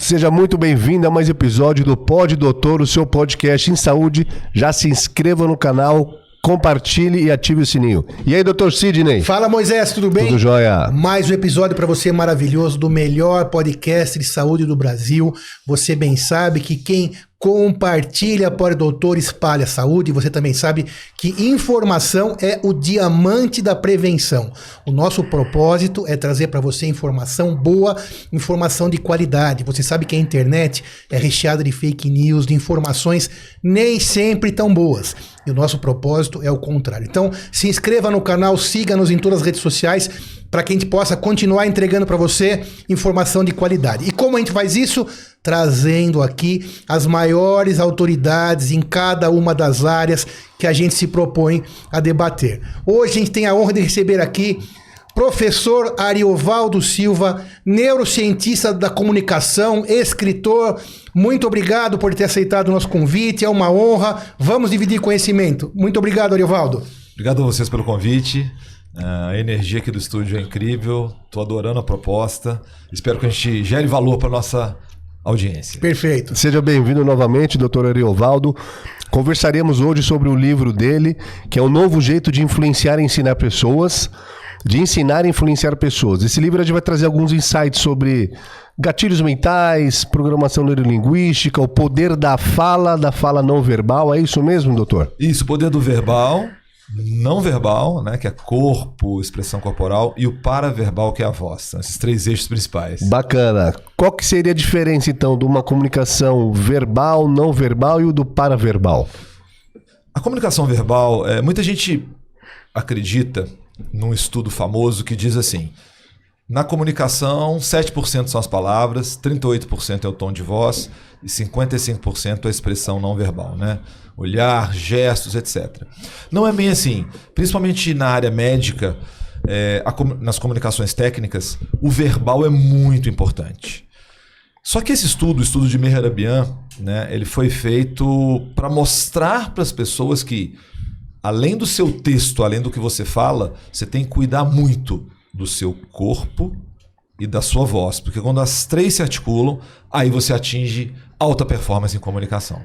Seja muito bem-vindo a mais episódio do Pod Doutor, o seu podcast em saúde. Já se inscreva no canal, compartilhe e ative o sininho. E aí, doutor Sidney? Fala, Moisés, tudo bem? Tudo jóia. Mais um episódio para você maravilhoso do melhor podcast de saúde do Brasil. Você bem sabe que quem compartilha Pod Doutor espalha saúde. Você também sabe que informação é o diamante da prevenção. O nosso propósito é trazer para você informação boa, informação de qualidade. Você sabe que a internet é recheada de fake news, de informações nem sempre tão boas. E o nosso propósito é o contrário. Então, se inscreva no canal, siga-nos em todas as redes sociais para que a gente possa continuar entregando para você informação de qualidade. E como a gente faz isso? Trazendo aqui as maiores autoridades em cada uma das áreas que a gente se propõe a debater. Hoje a gente tem a honra de receber aqui professor Ariovaldo Silva, neurocientista da comunicação, escritor. Muito obrigado por ter aceitado o nosso convite, é uma honra. Vamos dividir conhecimento. Muito obrigado, Ariovaldo. Obrigado a vocês pelo convite. A energia aqui do estúdio é incrível. Estou adorando a proposta. Espero que a gente gere valor para a nossa audiência. Perfeito. Seja bem-vindo novamente, doutor Ariovaldo. Conversaremos hoje sobre o livro dele, que é o novo jeito de influenciar e ensinar pessoas. De ensinar e influenciar pessoas. Esse livro a gente vai trazer alguns insights sobre gatilhos mentais, programação neurolinguística, o poder da fala não verbal. É isso mesmo, doutor? Isso, o poder do verbal, não verbal, né, que é corpo, expressão corporal, e o paraverbal, que é a voz. São esses três eixos principais. Bacana. Qual que seria a diferença, então, de uma comunicação verbal, não verbal e o do paraverbal? A comunicação verbal, muita gente acredita num estudo famoso que diz assim: na comunicação, 7% são as palavras, 38% é o tom de voz e 55% é a expressão não verbal, né? Olhar, gestos, etc. Não é bem assim. Principalmente na área médica, nas comunicações técnicas, o verbal é muito importante. Só que esse estudo, o estudo de Mehrabian, né, ele foi feito para mostrar para as pessoas que, além do seu texto, além do que você fala, você tem que cuidar muito do seu corpo e da sua voz. Porque quando as três se articulam, aí você atinge alta performance em comunicação.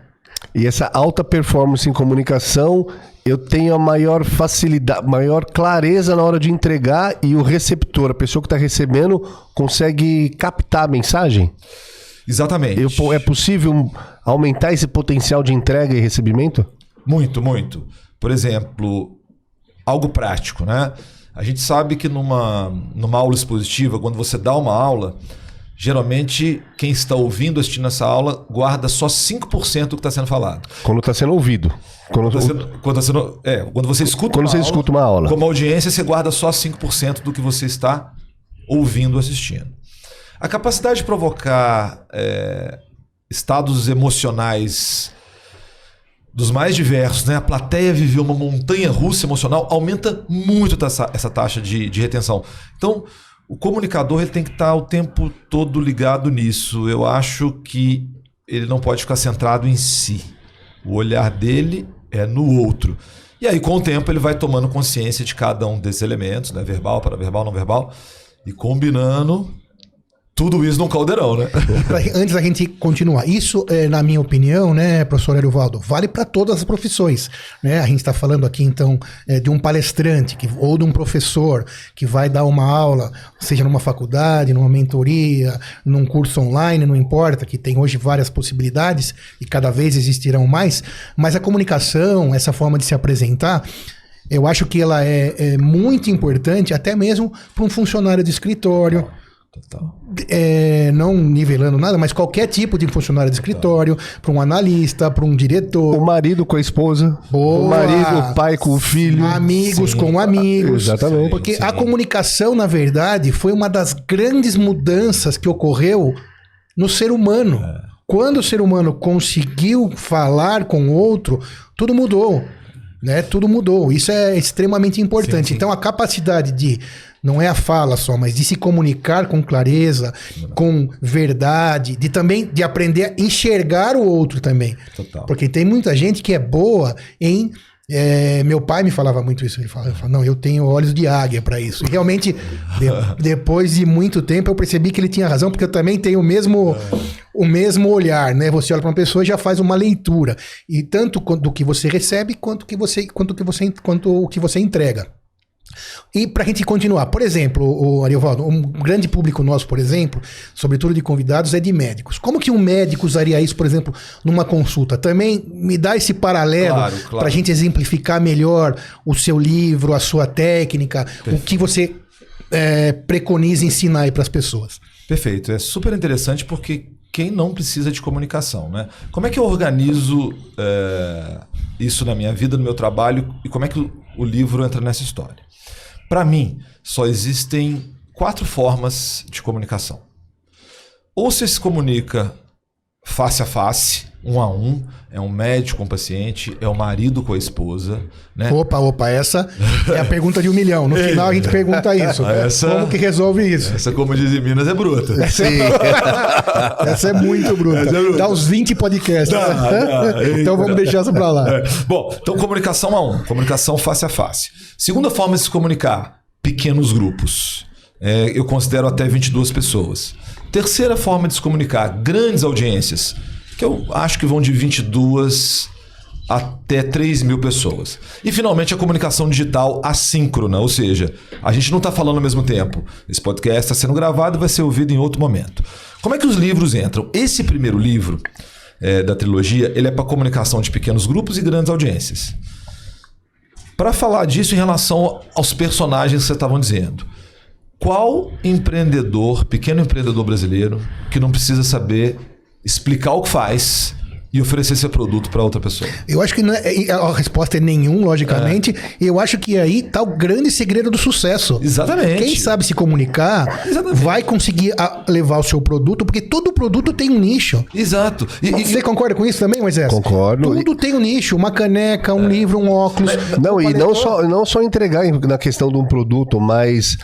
E essa alta performance em comunicação, eu tenho a maior facilidade, maior clareza na hora de entregar, e o receptor, a pessoa que está recebendo, consegue captar a mensagem? Exatamente. É possível aumentar esse potencial de entrega e recebimento? Muito, muito. Por exemplo, algo prático, né? A gente sabe que numa aula expositiva, quando você dá uma aula, geralmente quem está ouvindo, assistindo essa aula, guarda só 5% do que está sendo falado. Quando está sendo ouvido. Quando você escuta uma aula. Como audiência, você guarda só 5% do que você está ouvindo, assistindo. A capacidade de provocar estados emocionais dos mais diversos, né? A plateia viveu uma montanha-russa emocional, aumenta muito essa taxa de retenção. Então, o comunicador ele tem que estar o tempo todo ligado nisso. Eu acho que ele não pode ficar centrado em si. O olhar dele é no outro. E aí, com o tempo, ele vai tomando consciência de cada um desses elementos, né? Verbal, paraverbal, não verbal, e combinando tudo isso num caldeirão, né? Antes da gente continuar, isso, na minha opinião, né, professor Ariovaldo, vale para todas as profissões, né? A gente está falando aqui, então, de um palestrante ou de um professor que vai dar uma aula, seja numa faculdade, numa mentoria, num curso online, não importa, que tem hoje várias possibilidades e cada vez existirão mais, mas a comunicação, essa forma de se apresentar, eu acho que ela é muito importante, até mesmo para um funcionário de escritório. Total. Não nivelando nada, mas qualquer tipo de funcionário de escritório, para um analista, para um diretor. O marido com a esposa. Boa. O marido, o pai com o filho. Amigos com amigos. Exatamente. Porque a comunicação, na verdade, foi uma das grandes mudanças que ocorreu no ser humano. Quando o ser humano conseguiu falar com o outro, tudo mudou. Né? Tudo mudou. Isso é extremamente importante. Sim. Então, a capacidade de, não é a fala só, mas de se comunicar com clareza, com verdade, de aprender a enxergar o outro também. Total. Porque tem muita gente que é boa em Meu pai me falava muito isso. Ele falava, não, eu tenho olhos de águia para isso. E realmente, depois de muito tempo, eu percebi que ele tinha razão, porque eu também tenho o mesmo olhar, né? Você olha para uma pessoa e já faz uma leitura. E tanto do que você recebe, quanto o que você entrega. E para a gente continuar, por exemplo, Ariovaldo, um grande público nosso, por exemplo, sobretudo de convidados, é de médicos. Como que um médico usaria isso, por exemplo, numa consulta? Também me dá esse paralelo para a gente exemplificar melhor o seu livro, a sua técnica, o que você preconiza ensinar aí para as pessoas. Perfeito, é super interessante porque quem não precisa de comunicação, né? Como é que eu organizo isso na minha vida, no meu trabalho, e como é que o livro entra nessa história? Para mim, só existem 4 formas de comunicação. Ou você se comunica face a face, 1 a 1, é um médico com o paciente, é o marido com a esposa, né? Opa, essa é a pergunta de 1 milhão. No final a gente pergunta isso. Como que resolve isso? Essa, como diz em Minas, é bruta. Essa é muito bruta. Dá uns 20 podcasts. Então vamos deixar essa pra lá. Bom, então comunicação a 1, comunicação face a face. Segunda forma de se comunicar, pequenos grupos. Eu considero até 22 pessoas. Terceira forma de se comunicar, grandes audiências, que eu acho que vão de 22 até 3 mil pessoas. E, finalmente, a comunicação digital assíncrona, ou seja, a gente não está falando ao mesmo tempo. Esse podcast está sendo gravado e vai ser ouvido em outro momento. Como é que os livros entram? Esse primeiro livro da trilogia, ele é para comunicação de pequenos grupos e grandes audiências. Para falar disso em relação aos personagens que vocês estavam dizendo. Qual empreendedor, pequeno empreendedor brasileiro, que não precisa saber explicar o que faz e oferecer seu produto para outra pessoa? Eu acho que a resposta é nenhum, logicamente. Eu acho que aí está o grande segredo do sucesso. Exatamente. Quem sabe se comunicar vai conseguir levar o seu produto, porque todo produto tem um nicho. Exato. Você concorda com isso também, Moisés? Concordo. Tudo tem um nicho. Uma caneca, um livro, um óculos. Não só entregar na questão de um produto, mas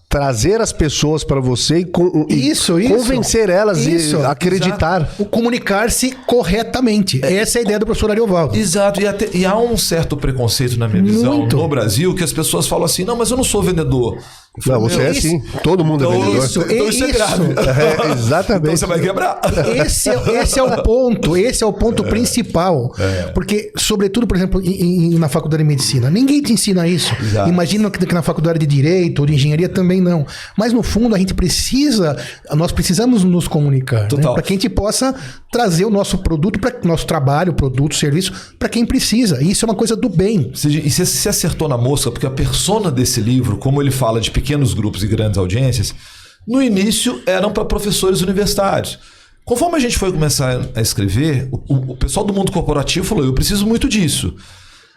trazer as pessoas para você e convencer elas a acreditar. Exato. O comunicar-se corretamente. Essa é a ideia do professor Ariovaldo. Exato. E há um certo preconceito, na minha visão, no Brasil, que as pessoas falam assim, não, mas eu não sou vendedor. Não, você é assim. Todo mundo é vendedor. Então isso é grave. Exatamente. Então você vai quebrar. Esse é o ponto. Esse é o ponto principal. Porque, sobretudo, por exemplo, na faculdade de medicina, ninguém te ensina isso. Exato. Imagina que na faculdade de direito ou de engenharia também não. Mas, no fundo, nós precisamos nos comunicar. Né? Para que a gente possa trazer o nosso produto, nosso trabalho, produto, serviço, para quem precisa. E isso é uma coisa do bem. E você acertou na mosca, porque a persona desse livro, como ele fala de pequenos grupos e grandes audiências, no início eram para professores universitários. Conforme a gente foi começar a escrever, o pessoal do mundo corporativo falou, eu preciso muito disso.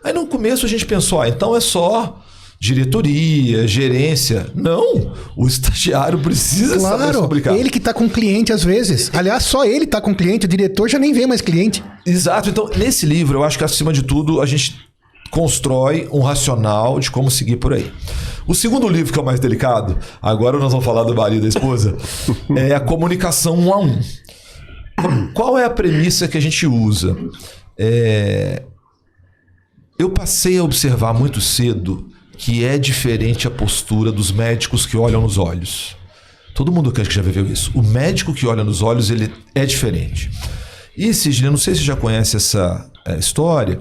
Aí no começo a gente pensou, então é só diretoria, gerência. Não, o estagiário precisa saber se comunicar. Ele que está com cliente às vezes. Aliás, só ele está com cliente, o diretor já nem vê mais cliente. Exato, então nesse livro eu acho que acima de tudo a gente constrói um racional de como seguir por aí. O segundo livro, que é o mais delicado, agora nós vamos falar do marido e da esposa, é a comunicação 1 a 1. Qual é a premissa que a gente usa? Eu passei a observar muito cedo que é diferente a postura dos médicos que olham nos olhos. Todo mundo que já viveu isso. O médico que olha nos olhos, ele é diferente. E, Sidney, eu não sei se você já conhece essa história,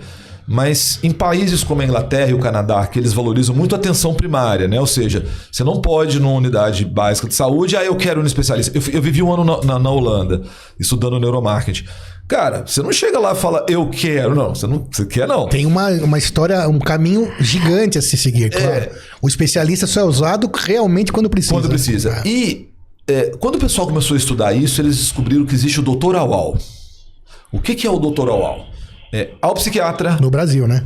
mas em países como a Inglaterra e o Canadá, que eles valorizam muito a atenção primária, né? Ou seja, você não pode ir numa unidade básica de saúde, eu quero um especialista. Eu vivi 1 ano na Holanda, estudando neuromarketing. Cara, você não chega lá e fala, eu quero. Não, você quer não. Tem uma história, um caminho gigante a se seguir, claro. O especialista só é usado realmente quando precisa. Quando precisa. E quando o pessoal começou a estudar isso, eles descobriram que existe o Dr. Awal. O que é o Dr. Awal? Ao psiquiatra. No Brasil, né?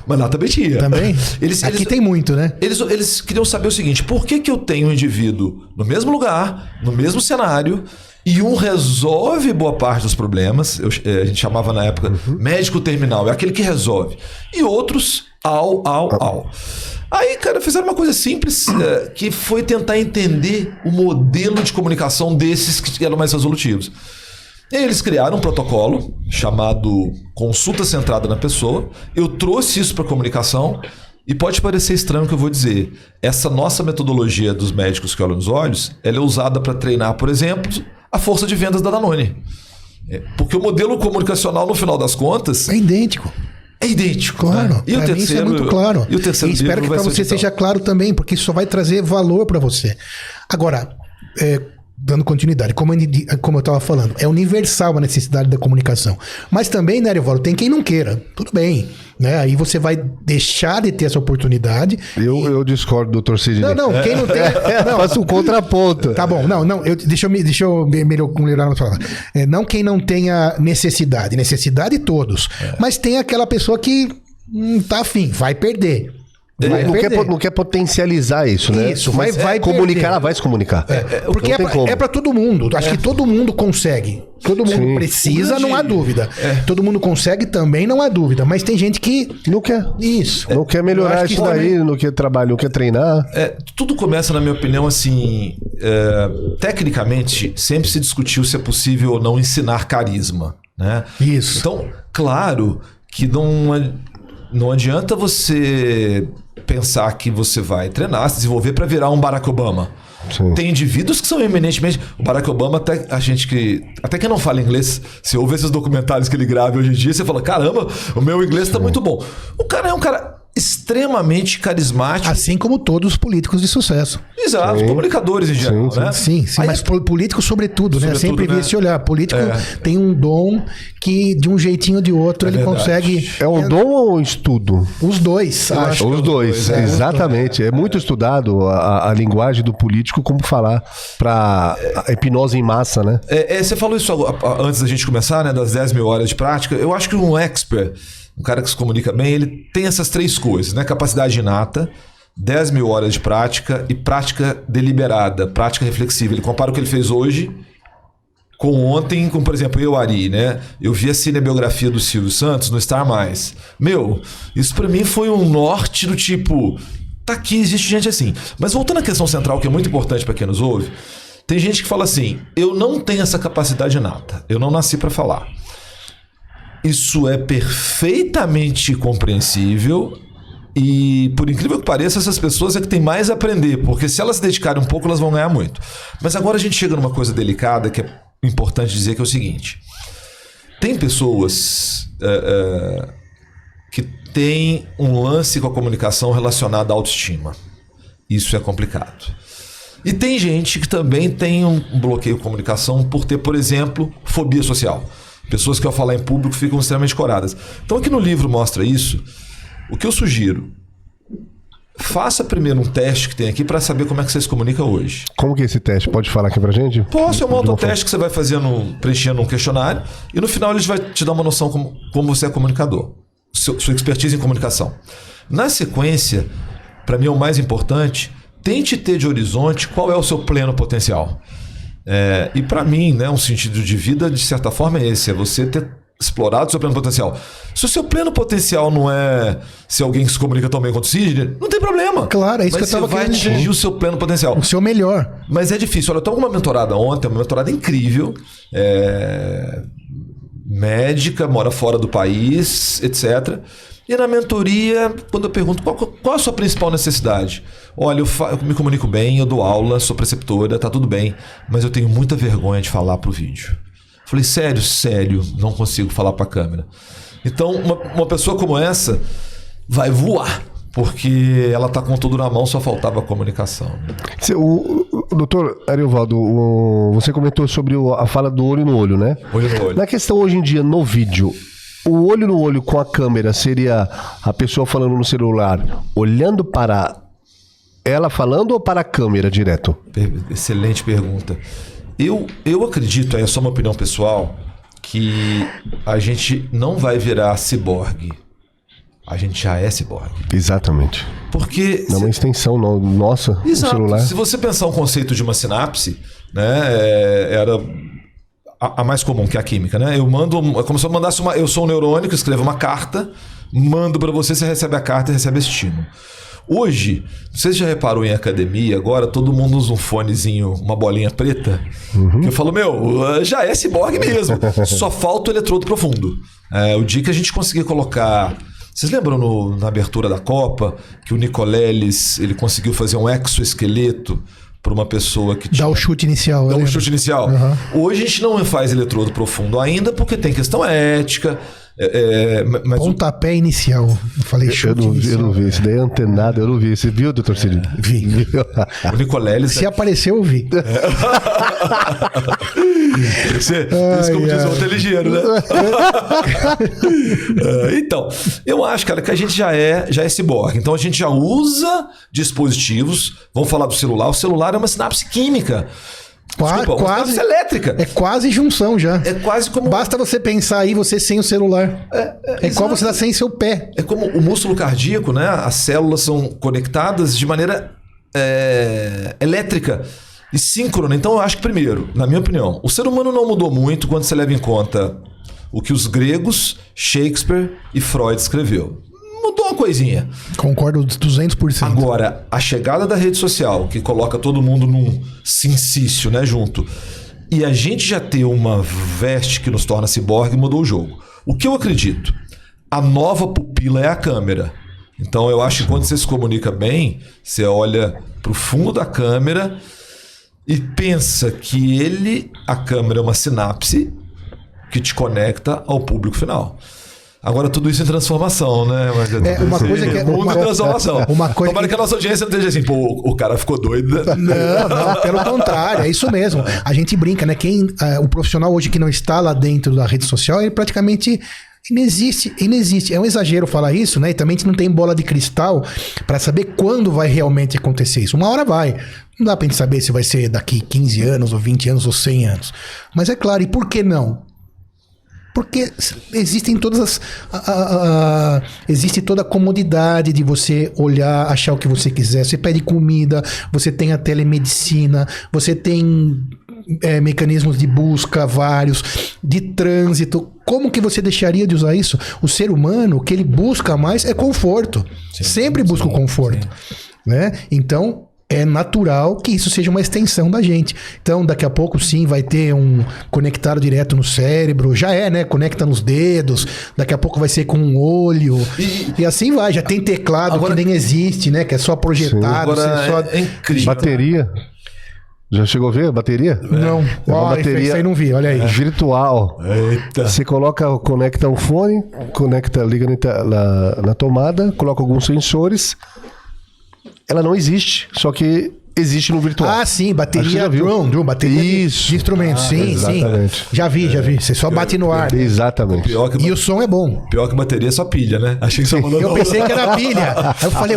Mas lá também tinha. Também? Aqui tem muito, né? Eles queriam saber o seguinte, por que eu tenho um indivíduo no mesmo lugar, no mesmo cenário, e um resolve boa parte dos problemas, a gente chamava na época médico terminal, é aquele que resolve, e outros Aí, cara, fizeram uma coisa simples, que foi tentar entender o modelo de comunicação desses que eram mais resolutivos. E aí eles criaram um protocolo chamado consulta centrada na pessoa. Eu trouxe isso para a comunicação e pode parecer estranho o que eu vou dizer. Essa nossa metodologia dos médicos que olham nos olhos, ela é usada para treinar, por exemplo, a força de vendas da Danone. Porque o modelo comunicacional, no final das contas... É idêntico. É idêntico. Claro, Né? E o terceiro, isso é muito claro. E o terceiro espero que para você seja claro também, porque isso só vai trazer valor para você. Agora, dando continuidade, como eu estava falando, é universal a necessidade da comunicação. Mas também, né, Ariovaldo, tem quem não queira. Tudo bem. Né? Aí você vai deixar de ter essa oportunidade. Eu discordo, doutor Sidney. Não, quem não tem... Não. Faço um contraponto. Tá bom, deixa eu melhorar na palavra. Não quem não tenha necessidade todos. Mas tem aquela pessoa que tá afim, vai perder. Não quer potencializar isso, né? Isso, vai comunicar, perder. ela vai se comunicar. Porque é pra todo mundo. Acho que todo mundo consegue. Todo mundo precisa, não há dúvida. Todo mundo consegue também, não há dúvida. Mas tem gente que... Não quer. Isso. Não quer melhorar isso daí, não quer trabalhar, não quer treinar. Tudo começa, na minha opinião, assim... tecnicamente, sempre se discutiu se é possível ou não ensinar carisma. Né? Isso. Então, claro que não adianta você pensar que você vai treinar, se desenvolver para virar um Barack Obama. Sim. Tem indivíduos que são eminentemente... O Barack Obama, até quem não fala inglês, você ouve esses documentários que ele grava hoje em dia, você fala, caramba, o meu inglês está muito bom. O cara é um cara extremamente carismático. Assim como todos os políticos de sucesso. Exato, comunicadores em geral, né? Sim, mas político sobretudo, né? Sempre vi esse olhar. Político tem um dom que, de um jeitinho ou de outro, ele consegue... É um dom ou um estudo? Os dois, acho. Os dois, exatamente. É muito estudado a linguagem do político, como falar para a hipnose em massa, né? Você falou isso antes da gente começar, né? Das 10 mil horas de prática. Eu acho que um expert... Um cara que se comunica bem, ele tem essas três coisas, né? Capacidade inata, 10 mil horas de prática e prática deliberada, prática reflexiva. Ele compara o que ele fez hoje com ontem, com, por exemplo, eu, Ari, né? Eu vi a cinebiografia do Silvio Santos no Star Mais. Isso pra mim foi um norte do tipo... Tá aqui, existe gente assim. Mas voltando à questão central, que é muito importante para quem nos ouve, tem gente que fala assim, eu não tenho essa capacidade inata, eu não nasci para falar. Isso é perfeitamente compreensível e, por incrível que pareça, essas pessoas é que têm mais a aprender, porque se elas se dedicarem um pouco, elas vão ganhar muito. Mas agora a gente chega numa coisa delicada que é importante dizer, que é o seguinte. Tem pessoas que têm um lance com a comunicação relacionado à autoestima. Isso é complicado. E tem gente que também tem um bloqueio de comunicação por ter, por exemplo, fobia social. Pessoas que ao falar em público ficam extremamente coradas. Então aqui no livro mostra isso. O que eu sugiro? Faça primeiro um teste que tem aqui para saber como é que você se comunica hoje. Como que é esse teste? Pode falar aqui pra gente? Posso, é um autoteste que você vai fazendo, preenchendo um questionário e no final ele vai te dar uma noção como você é comunicador. Sua expertise em comunicação. Na sequência, para mim é o mais importante, tente ter de horizonte qual é o seu pleno potencial. E para mim, né, um sentido de vida, de certa forma, é esse: é você ter explorado o seu pleno potencial. Se o seu pleno potencial não é ser alguém que se comunica tão bem quanto o Sidney, não tem problema. Claro, é isso que eu estava querendo dizer. Você vai atingir o seu pleno potencial. O seu melhor. Mas é difícil. Olha, eu estava com uma mentorada ontem, uma mentorada incrível, médica, mora fora do país, etc. E na mentoria, quando eu pergunto qual a sua principal necessidade? Olha, eu me comunico bem, eu dou aula, sou preceptora, tá tudo bem, mas eu tenho muita vergonha de falar pro vídeo. Falei, sério, não consigo falar pra câmera. Então, uma pessoa como essa vai voar, porque ela tá com tudo na mão, só faltava a comunicação. O doutor Ariovaldo, você comentou sobre a fala do olho no olho, né? Olho no olho. Na questão hoje em dia, no vídeo, o olho no olho com a câmera seria a pessoa falando no celular, olhando para ela falando ou para a câmera direto? Excelente pergunta. Eu acredito, é só uma opinião pessoal, que a gente não vai virar ciborgue. A gente já é ciborgue. Exatamente. Porque... É uma extensão nossa do celular. Se você pensar um conceito de uma sinapse, né, era a mais comum, que é a química, né? É como se eu mandasse eu sou um neurônio que escreve uma carta, mando para você recebe a carta e recebe esse estímulo. Hoje, você já reparou em academia, agora todo mundo usa um fonezinho, uma bolinha preta, que eu falo, já é ciborgue mesmo, só falta o eletrodo profundo. O dia que a gente conseguir colocar... Vocês lembram na abertura da Copa que o Nicoleles ele conseguiu fazer um exoesqueleto para uma pessoa que tinha... Dá o chute inicial. Dá o chute inicial. Hoje a gente não faz eletrodo profundo ainda porque tem questão ética. Mas pontapé inicial. Eu falei chute inicial. Eu não vi. Isso daí é antenado. Eu não vi. Você viu, doutor Cid? Vi. O Nicoleles... Se apareceu, eu vi. Isso como diz o outro ligeiro, né? Então, eu acho, cara, que a gente já é ciborgue. Então a gente já usa dispositivos. Vamos falar do celular. O celular é uma sinapse química. Quase elétrica. É quase junção já. É quase como... Basta você pensar aí, você sem o celular. É igual você tá sem seu pé. É como o músculo cardíaco, né? As células são conectadas de maneira elétrica e síncrona. Então eu acho que, primeiro, na minha opinião, o ser humano não mudou muito quando você leva em conta o que os gregos, Shakespeare e Freud escreveu. Mudou uma coisinha. Concordo 200%. Agora, a chegada da rede social, que coloca todo mundo num sincício, né, junto, e a gente já ter uma veste que nos torna ciborgue, mudou o jogo. O que eu acredito? A nova pupila é a câmera. Então eu acho que quando você se comunica bem, você olha para o fundo da câmera e pensa que a câmera é uma sinapse que te conecta ao público final. Agora tudo isso em transformação, né? Uma coisa que é mundo em transformação. Tomara que a nossa audiência não esteja assim, pô, o cara ficou doido. Não, pelo contrário, é isso mesmo. A gente brinca, né? O profissional hoje que não está lá dentro da rede social, ele praticamente inexiste. É um exagero falar isso, né? E também a gente não tem bola de cristal para saber quando vai realmente acontecer isso. Uma hora vai. Não dá pra gente saber se vai ser daqui 15 anos, ou 20 anos, ou 100 anos. Mas é claro, e por que não? Porque existem existe toda a comodidade de você olhar, achar o que você quiser. Você pede comida, você tem a telemedicina, você tem mecanismos de busca vários, de trânsito. Como que você deixaria de usar isso? O ser humano, o que ele busca mais é conforto. Sempre busca o conforto. Né? Então... é natural que isso seja uma extensão da gente. Então, daqui a pouco, sim, vai ter um conectado direto no cérebro. Já né? Conecta nos dedos. Daqui a pouco vai ser com um olho. E assim vai. Já tem teclado agora, que nem existe, né? Que é só projetado. É incrível. Bateria. Já chegou a ver a bateria? Não. Bateria isso aí não vi, olha aí. Virtual. Eita. Você conecta um fone, liga na tomada, coloca alguns sensores... Ela não existe, só que existe no virtual. Ah, sim, bateria drone, bateria de instrumentos. Sim, exatamente. Sim. Já vi. Você só bate no ar. Exatamente. E o som é bom. Pior que bateria é só pilha, né? Achei que só mandou. Eu pensei que era pilha. Aí eu falei,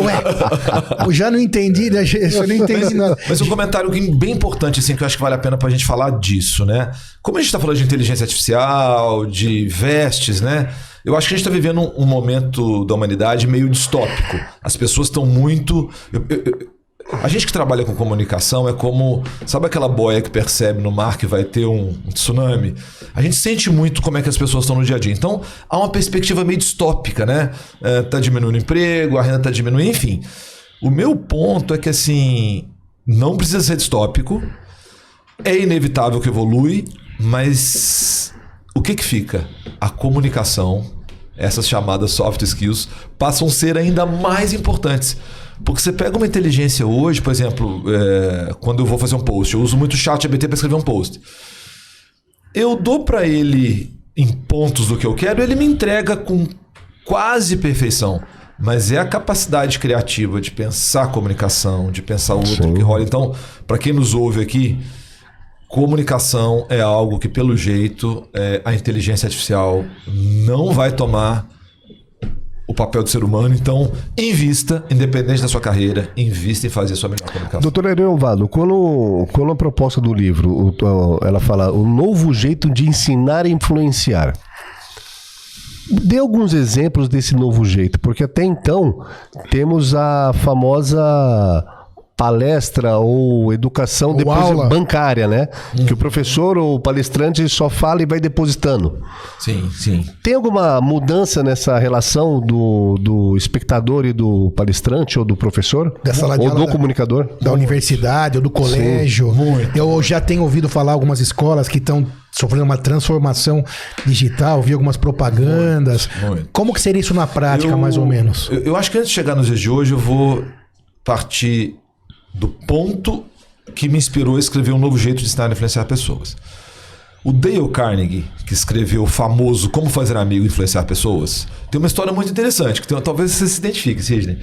eu já não entendi, né? Eu não entendi nada. Mas um comentário bem importante, assim, que eu acho que vale a pena pra gente falar disso, né? Como a gente tá falando de inteligência artificial, de vestes, né? Eu acho que a gente está vivendo um momento da humanidade meio distópico. As pessoas estão muito... A gente que trabalha com comunicação é como... Sabe aquela boia que percebe no mar que vai ter um tsunami? A gente sente muito como é que as pessoas estão no dia a dia. Então, há uma perspectiva meio distópica, né? Tá diminuindo o emprego, a renda tá diminuindo, enfim. O meu ponto é que, assim, não precisa ser distópico. É inevitável que evolui, mas... O que fica? A comunicação, essas chamadas soft skills, passam a ser ainda mais importantes. Porque você pega uma inteligência hoje, por exemplo, quando eu vou fazer um post, eu uso muito o ChatGPT para escrever um post. Eu dou para ele em pontos do que eu quero, ele me entrega com quase perfeição. Mas é a capacidade criativa de pensar a comunicação, de pensar o outro que rola. Então, para quem nos ouve aqui... Comunicação é algo que, pelo jeito, a inteligência artificial não vai tomar o papel do ser humano. Então, invista, independente da sua carreira, invista em fazer a sua melhor comunicação. Doutor Ariovaldo, quando a proposta do livro, ela fala o novo jeito de ensinar e influenciar. Dê alguns exemplos desse novo jeito, porque até então temos a famosa... palestra ou educação Ou depois aula. bancária, né? Que o professor ou o palestrante só fala e vai depositando. Sim, sim. Tem alguma mudança nessa relação do espectador e do palestrante ou do professor? Da sala de ou aula do comunicador? Da universidade ou do colégio. muito. Eu já tenho ouvido falar algumas escolas que estão sofrendo uma transformação digital, vi algumas propagandas. Muito. Como que seria isso na prática, mais ou menos? Eu acho que antes de chegar nos dias de hoje, eu vou partir do ponto que me inspirou a escrever um novo jeito de ensinar e influenciar pessoas. O Dale Carnegie, que escreveu o famoso Como Fazer Amigo e Influenciar Pessoas, tem uma história muito interessante, que talvez você se identifique, Sidney.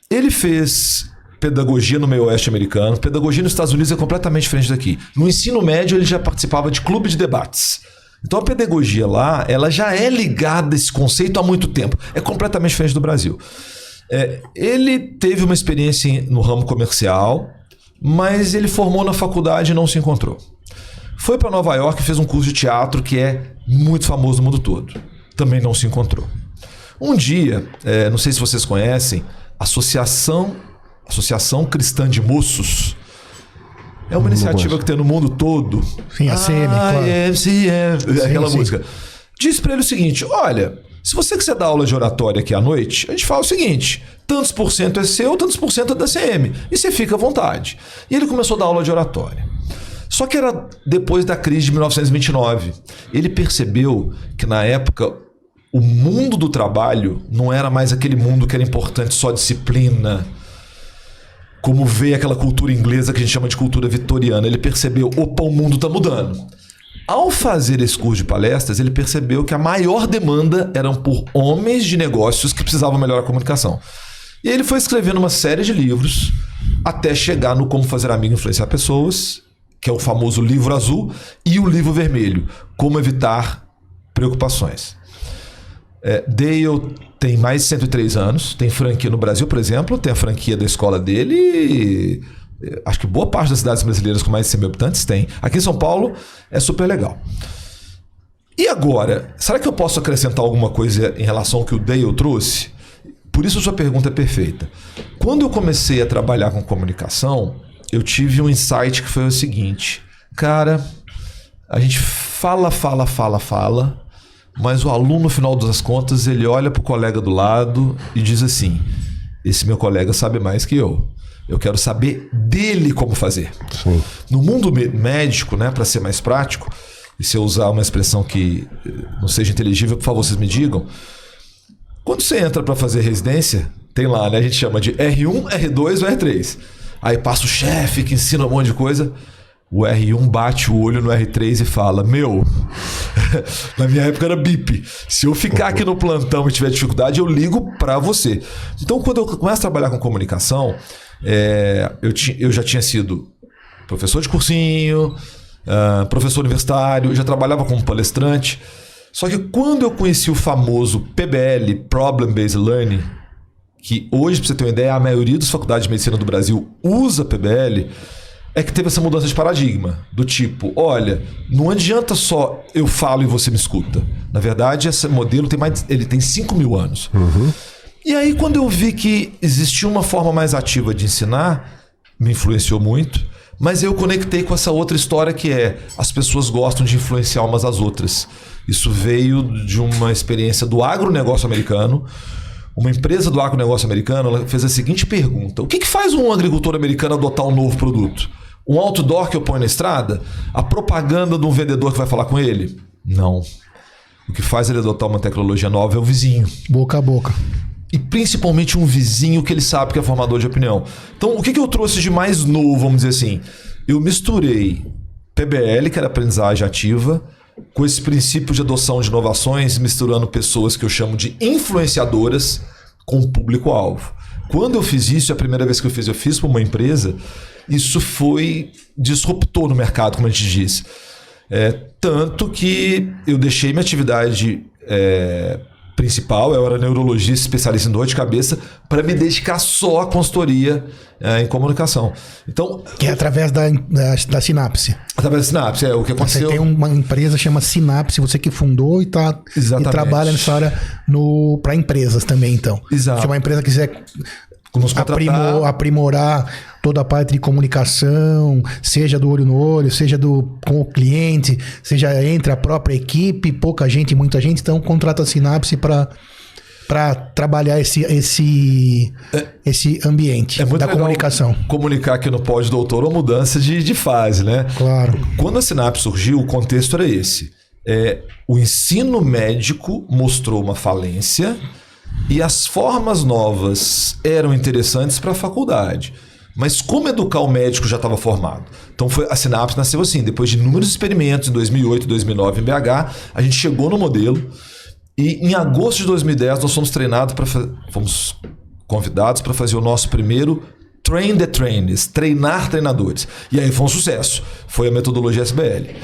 Ele fez pedagogia no meio oeste americano. Pedagogia nos Estados Unidos é completamente diferente daqui. No ensino médio, ele já participava de clube de debates. Então a pedagogia lá, ela já é ligada a esse conceito há muito tempo. É completamente diferente do Brasil. Ele teve uma experiência no ramo comercial, mas ele formou na faculdade e não se encontrou. Foi para Nova York e fez um curso de teatro que é muito famoso no mundo todo. Também não se encontrou. Um dia, não sei se vocês conhecem, Associação Cristã de Moços. É uma iniciativa que tem no mundo todo. Sim, a CM, claro. Aquela sim. música. Diz para ele o seguinte: olha, se você quiser dar aula de oratória aqui à noite, a gente fala o seguinte: tantos por cento é seu, tantos por cento é da CM. E você fica à vontade. E ele começou a dar aula de oratória. Só que era depois da crise de 1929. Ele percebeu que na época o mundo do trabalho não era mais aquele mundo que era importante só disciplina, como veio aquela cultura inglesa que a gente chama de cultura vitoriana. Ele percebeu, opa, o mundo está mudando. Ao fazer esse curso de palestras, ele percebeu que a maior demanda eram por homens de negócios que precisavam melhorar a comunicação. E ele foi escrevendo uma série de livros até chegar no Como Fazer Amigo e Influenciar Pessoas, que é o famoso livro azul, e o livro vermelho, Como Evitar Preocupações. Dale tem mais de 103 anos, tem franquia no Brasil, por exemplo, tem a franquia da escola dele e acho que boa parte das cidades brasileiras com mais de 100 mil habitantes tem. Aqui em São Paulo é super legal. E agora, será que eu posso acrescentar alguma coisa em relação ao que o Dale trouxe? Por isso a sua pergunta é perfeita. Quando eu comecei a trabalhar com comunicação, eu tive um insight que foi o seguinte: cara, a gente fala, mas o aluno, no final das contas, ele olha para o colega do lado e diz assim: esse meu colega sabe mais que eu. Eu quero saber dele como fazer. Sim. No mundo médico, né, para ser mais prático, e se eu usar uma expressão que não seja inteligível, por favor, vocês me digam. Quando você entra para fazer residência, tem lá, né, a gente chama de R1, R2 ou R3. Aí passa o chefe que ensina um monte de coisa. O R1 bate o olho no R3 e fala: meu, na minha época era bip. Se eu ficar aqui no plantão e tiver dificuldade, eu ligo para você. Então, quando eu começo a trabalhar com comunicação, eu já tinha sido professor de cursinho, professor universitário, já trabalhava como palestrante. Só que quando eu conheci o famoso PBL, Problem Based Learning, que hoje, para você ter uma ideia, a maioria das faculdades de medicina do Brasil usa PBL, é que teve essa mudança de paradigma, do tipo: olha, não adianta só eu falo e você me escuta. Na verdade, esse modelo tem 5 mil anos. Uhum. E aí, quando eu vi que existia uma forma mais ativa de ensinar, me influenciou muito, mas eu conectei com essa outra história que é: as pessoas gostam de influenciar umas às outras. Isso veio de uma experiência do agronegócio americano. Uma empresa do agronegócio americano, ela fez a seguinte pergunta: o que faz um agricultor americano adotar um novo produto? Um outdoor que eu ponho na estrada? A propaganda de um vendedor que vai falar com ele? Não. O que faz ele adotar uma tecnologia nova é o vizinho. Boca a boca. E principalmente um vizinho que ele sabe que é formador de opinião. Então, o que eu trouxe de mais novo, vamos dizer assim? Eu misturei PBL, que era aprendizagem ativa, com esse princípio de adoção de inovações, misturando pessoas que eu chamo de influenciadoras com o público-alvo. Quando eu fiz isso, a primeira vez que eu fiz para uma empresa, isso foi disruptor no mercado, como a gente diz. Tanto que eu deixei minha atividade principal, eu era neurologista especialista em dor de cabeça, para me dedicar só à consultoria em comunicação. Então, Que é através da Sinapse. através da Sinapse, o que aconteceu. Você tem uma empresa que chama Sinapse, você que fundou e trabalha nessa área para empresas também, então. Exato. Se uma empresa quiser Nos contratar. aprimorar toda a parte de comunicação, seja do olho no olho, seja com o cliente, seja entre a própria equipe, pouca gente, muita gente, então contrata a Sinapse para trabalhar esse ambiente muito da legal comunicação. Comunicar aqui no pós-doutor uma mudança de fase, né? Claro. Quando a Sinapse surgiu, o contexto era esse. O ensino médico mostrou uma falência e as formas novas eram interessantes para a faculdade. Mas como educar o médico já estava formado? Então a Sinapse nasceu assim, depois de inúmeros experimentos em 2008, 2009 em BH, a gente chegou no modelo e em agosto de 2010 nós fomos convidados para fazer o nosso primeiro Train the Trainers, treinar treinadores. E aí foi um sucesso, foi a metodologia SBL.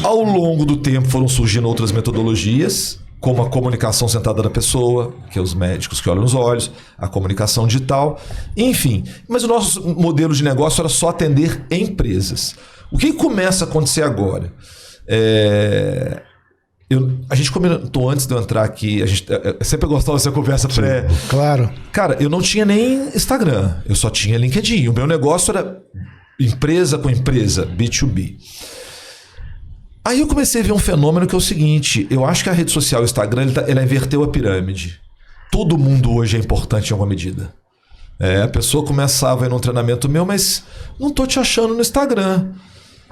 Ao longo do tempo foram surgindo outras metodologias, como a comunicação sentada na pessoa, que é os médicos que olham nos olhos, a comunicação digital, enfim. Mas o nosso modelo de negócio era só atender empresas. O que começa a acontecer agora? A gente comentou antes de eu entrar aqui, eu sempre gostava dessa conversa pré. Claro. Cara, eu não tinha nem Instagram, eu só tinha LinkedIn. O meu negócio era empresa com empresa, B2B. Aí eu comecei a ver um fenômeno que é o seguinte, eu acho que a rede social, o Instagram, ela inverteu a pirâmide. Todo mundo hoje é importante em alguma medida. A pessoa começava a ir num treinamento meu, mas não tô te achando no Instagram.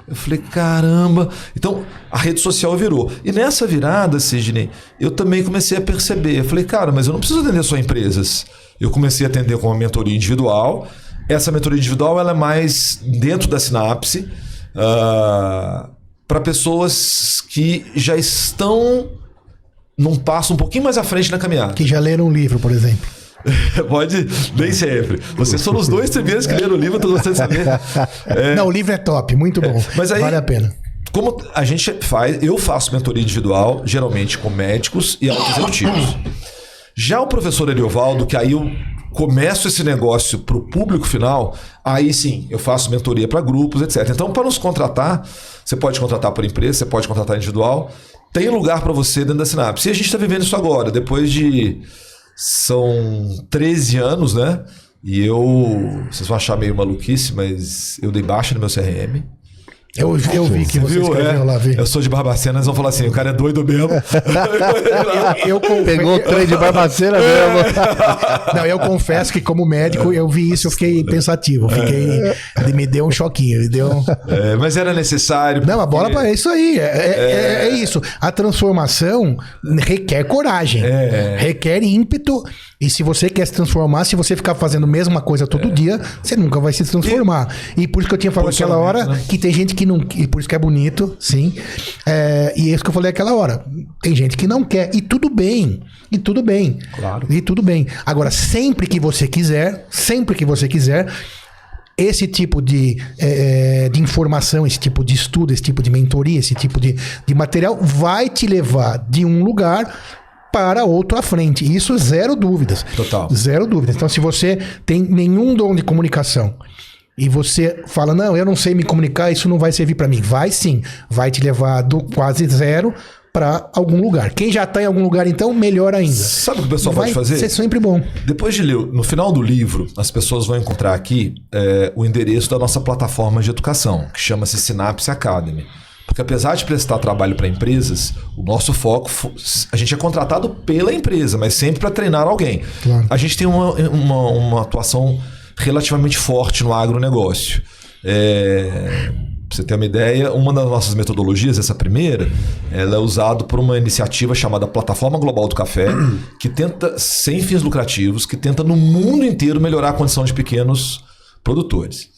Eu falei, caramba. Então, a rede social virou. E nessa virada, Sidney, eu também comecei a perceber. Eu falei, cara, mas eu não preciso atender só empresas. Eu comecei a atender com uma mentoria individual. Essa mentoria individual ela é mais dentro da Sinapse, para pessoas que já estão num passo um pouquinho mais à frente na caminhada. Que já leram um livro, por exemplo. Pode, nem sempre. Vocês foram os 2 primeiros que leram o livro, eu tô gostando de saber. Não, o livro é top, muito bom. Mas aí, vale a pena. Como a gente faz, eu faço mentoria individual, geralmente com médicos e altos executivos. Já o professor Ariovaldo, que aí eu começo esse negócio para o público final, aí sim, eu faço mentoria para grupos, etc. Então, para nos contratar, você pode contratar por empresa, você pode contratar individual, tem lugar para você dentro da Sinapse. E a gente está vivendo isso agora, depois de... São 13 anos, né? E vocês vão achar meio maluquice, mas eu dei baixa no meu CRM. Eu vi que você escreveu lá, vi. Eu sou de Barbacena, eles vão falar assim, o cara é doido mesmo. Pegou o trem de Barbacena mesmo. Não, eu confesso que como médico eu vi isso, eu fiquei pensativo. Me deu um choquinho. Mas era necessário. Não, a bola é isso aí. É isso. A transformação requer coragem. Requer ímpeto. E se você quer se transformar, se você ficar fazendo a mesma coisa todo dia, você nunca vai se transformar. E por isso que eu tinha falado aquela hora, né? Que tem gente que não... E por isso que é bonito, sim. E é isso que eu falei aquela hora. Tem gente que não quer. E tudo bem. E tudo bem. Claro. E tudo bem. Agora, sempre que você quiser, esse tipo de informação, esse tipo de estudo, esse tipo de mentoria, esse tipo de material vai te levar de um lugar para outro à frente. Isso zero dúvidas. Total. Zero dúvidas. Então, se você tem nenhum dom de comunicação e você fala, não, eu não sei me comunicar, isso não vai servir para mim. Vai sim. Vai te levar do quase zero para algum lugar. Quem já está em algum lugar, então, melhor ainda. Sabe o que o pessoal pode fazer? Vai ser sempre bom. Depois de ler, no final do livro, as pessoas vão encontrar aqui o endereço da nossa plataforma de educação, que chama-se Sinapse Academy. Porque apesar de prestar trabalho para empresas, o nosso foco, a gente é contratado pela empresa, mas sempre para treinar alguém. Claro. A gente tem uma atuação relativamente forte no agronegócio. Pra você ter uma ideia, uma das nossas metodologias, essa primeira, ela é usada por uma iniciativa chamada Plataforma Global do Café, que tenta, sem fins lucrativos, que tenta no mundo inteiro melhorar a condição de pequenos produtores.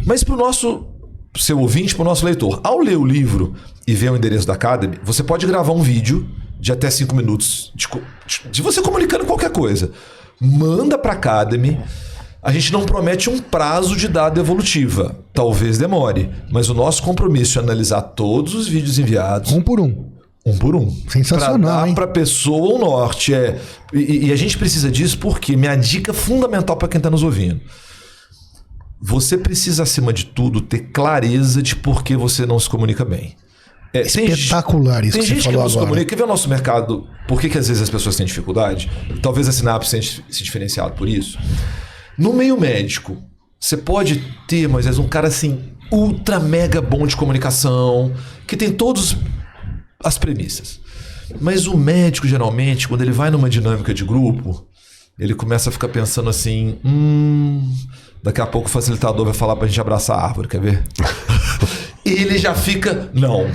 Mas para o seu ouvinte, para o nosso leitor, ao ler o livro e ver o endereço da Academy, você pode gravar um vídeo de até 5 minutos de você comunicando qualquer coisa. Manda para a Academy. A gente não promete um prazo de data evolutiva. Talvez demore, mas o nosso compromisso é analisar todos os vídeos enviados. Um por um. Um por um. Sensacional, pra dar hein? pra pessoa o norte. E a gente precisa disso porque minha dica fundamental para quem está nos ouvindo. Você precisa, acima de tudo, ter clareza de por que você não se comunica bem. Espetacular isso que você falou agora. Tem gente que não se comunica. Quer ver o nosso mercado? Por que às vezes as pessoas têm dificuldade? Talvez a Sinapse tenha se diferenciado por isso. No meio médico, Você pode ter, Moisés, um cara assim, ultra mega bom de comunicação, que tem todas as premissas. Mas o médico, geralmente, quando ele vai numa dinâmica de grupo, ele começa a ficar pensando assim, daqui a pouco o facilitador vai falar pra gente abraçar a árvore, quer ver? Ele já fica, não,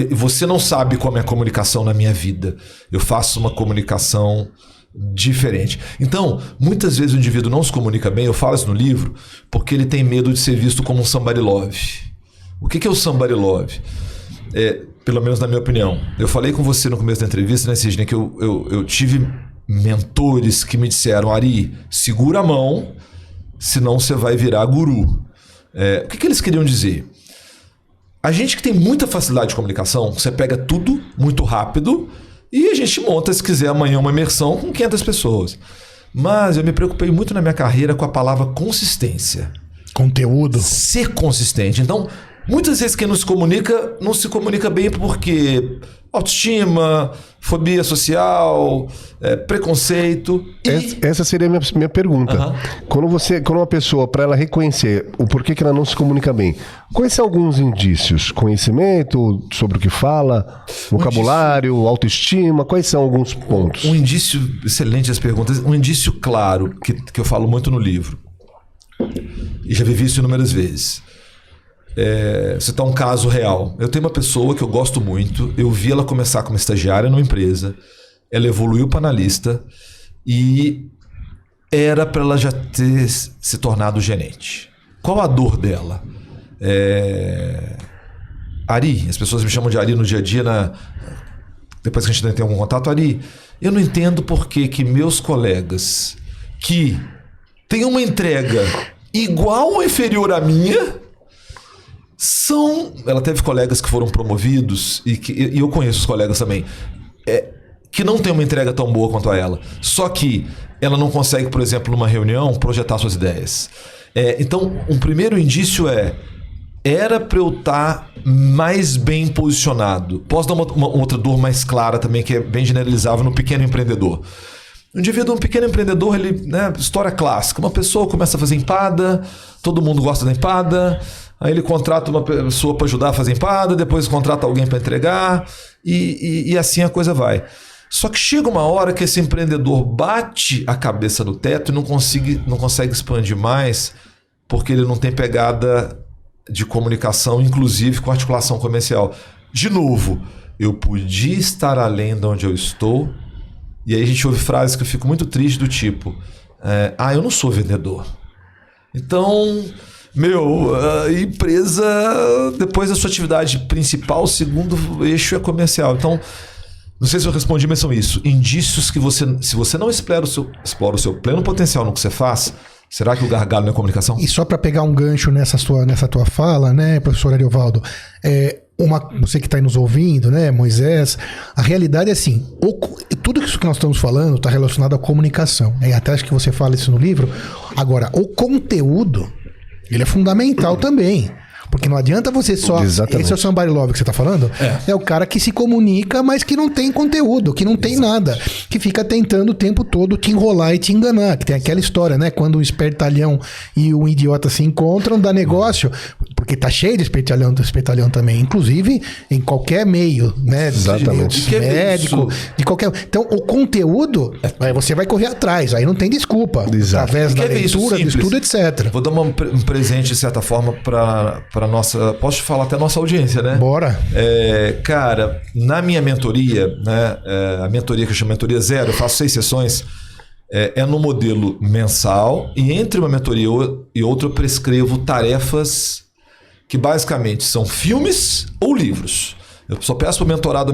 você não sabe como é a comunicação na minha vida. Eu faço uma comunicação diferente. Então, muitas vezes o indivíduo não se comunica bem, eu falo isso no livro, porque ele tem medo de ser visto como um somebody love. O que é o somebody love? Pelo menos na minha opinião. Eu falei com você no começo da entrevista, né, Sidney, que eu tive mentores que me disseram, Ari, segura a mão, senão você vai virar guru. O que eles queriam dizer? A gente que tem muita facilidade de comunicação, você pega tudo muito rápido e a gente monta, se quiser, amanhã uma imersão com 500 pessoas. Mas eu me preocupei muito na minha carreira com a palavra consistência. Conteúdo. Ser consistente. Então, muitas vezes quem não se comunica bem porque autoestima, fobia social, preconceito. Essa seria a minha pergunta. Quando uma pessoa, para ela reconhecer o porquê que ela não se comunica bem, quais são alguns indícios? Conhecimento sobre o que fala, vocabulário, autoestima, quais são alguns pontos? Um indício, excelente as perguntas, um indício claro que eu falo muito no livro, e já vivi isso inúmeras vezes. Citar um caso real. Eu tenho uma pessoa que eu gosto muito, eu vi ela começar como estagiária numa empresa, ela evoluiu para analista e era para ela já ter se tornado gerente. Qual a dor dela? Ari, as pessoas me chamam de Ari no dia a dia, depois que a gente tem algum contato. Ari, eu não entendo por que meus colegas que têm uma entrega igual ou inferior à minha ela teve colegas que foram promovidos e eu conheço os colegas também que não tem uma entrega tão boa quanto a ela, só que ela não consegue, por exemplo, numa reunião projetar suas ideias. Então, um primeiro indício era para eu estar mais bem posicionado. Posso dar uma outra dor mais clara também, que é bem generalizável no pequeno empreendedor. Um pequeno empreendedor, ele, história clássica, uma pessoa começa a fazer empada, todo mundo gosta da empada, aí ele contrata uma pessoa para ajudar a fazer empada, depois contrata alguém para entregar e assim a coisa vai. Só que chega uma hora que esse empreendedor bate a cabeça no teto e não consegue expandir mais, porque ele não tem pegada de comunicação, inclusive com articulação comercial. De novo, eu podia estar além de onde eu estou, e aí a gente ouve frases que eu fico muito triste do tipo, eu não sou vendedor. Então, a empresa, depois da sua atividade principal, o segundo eixo é comercial. Então, não sei se eu respondi, mas são isso. Indícios que se você não explora o seu pleno potencial no que você faz, será que o gargalo não é comunicação? E só para pegar um gancho nessa tua fala, né, professor Ariovaldo, você que está aí nos ouvindo, né, Moisés, a realidade é assim, tudo isso que nós estamos falando está relacionado à comunicação. Até acho que você fala isso no livro. Agora, o conteúdo, ele é fundamental também. Porque não adianta você só... Exatamente. Esse é o somebody love que você está falando? É o cara que se comunica, mas que não tem conteúdo, que não tem nada. Que fica tentando o tempo todo te enrolar e te enganar. Que tem aquela história, né? Quando um espertalhão e um idiota se encontram, dá negócio. Porque tá cheio de espertalhão também. Inclusive, em qualquer meio, né? Exatamente. De médico, de qualquer... Então, o conteúdo, aí você vai correr atrás. Aí não tem desculpa. Exato. Através da leitura, do estudo, etc. Vou dar um presente, de certa forma, para nossa... Posso falar até a nossa audiência, né? Bora. Cara, na minha mentoria, né? A mentoria que eu chamo Mentoria Zero, eu faço 6 sessões. No modelo mensal. E entre uma mentoria e outra, eu prescrevo tarefas que basicamente são filmes ou livros. Eu só peço para o mentorado,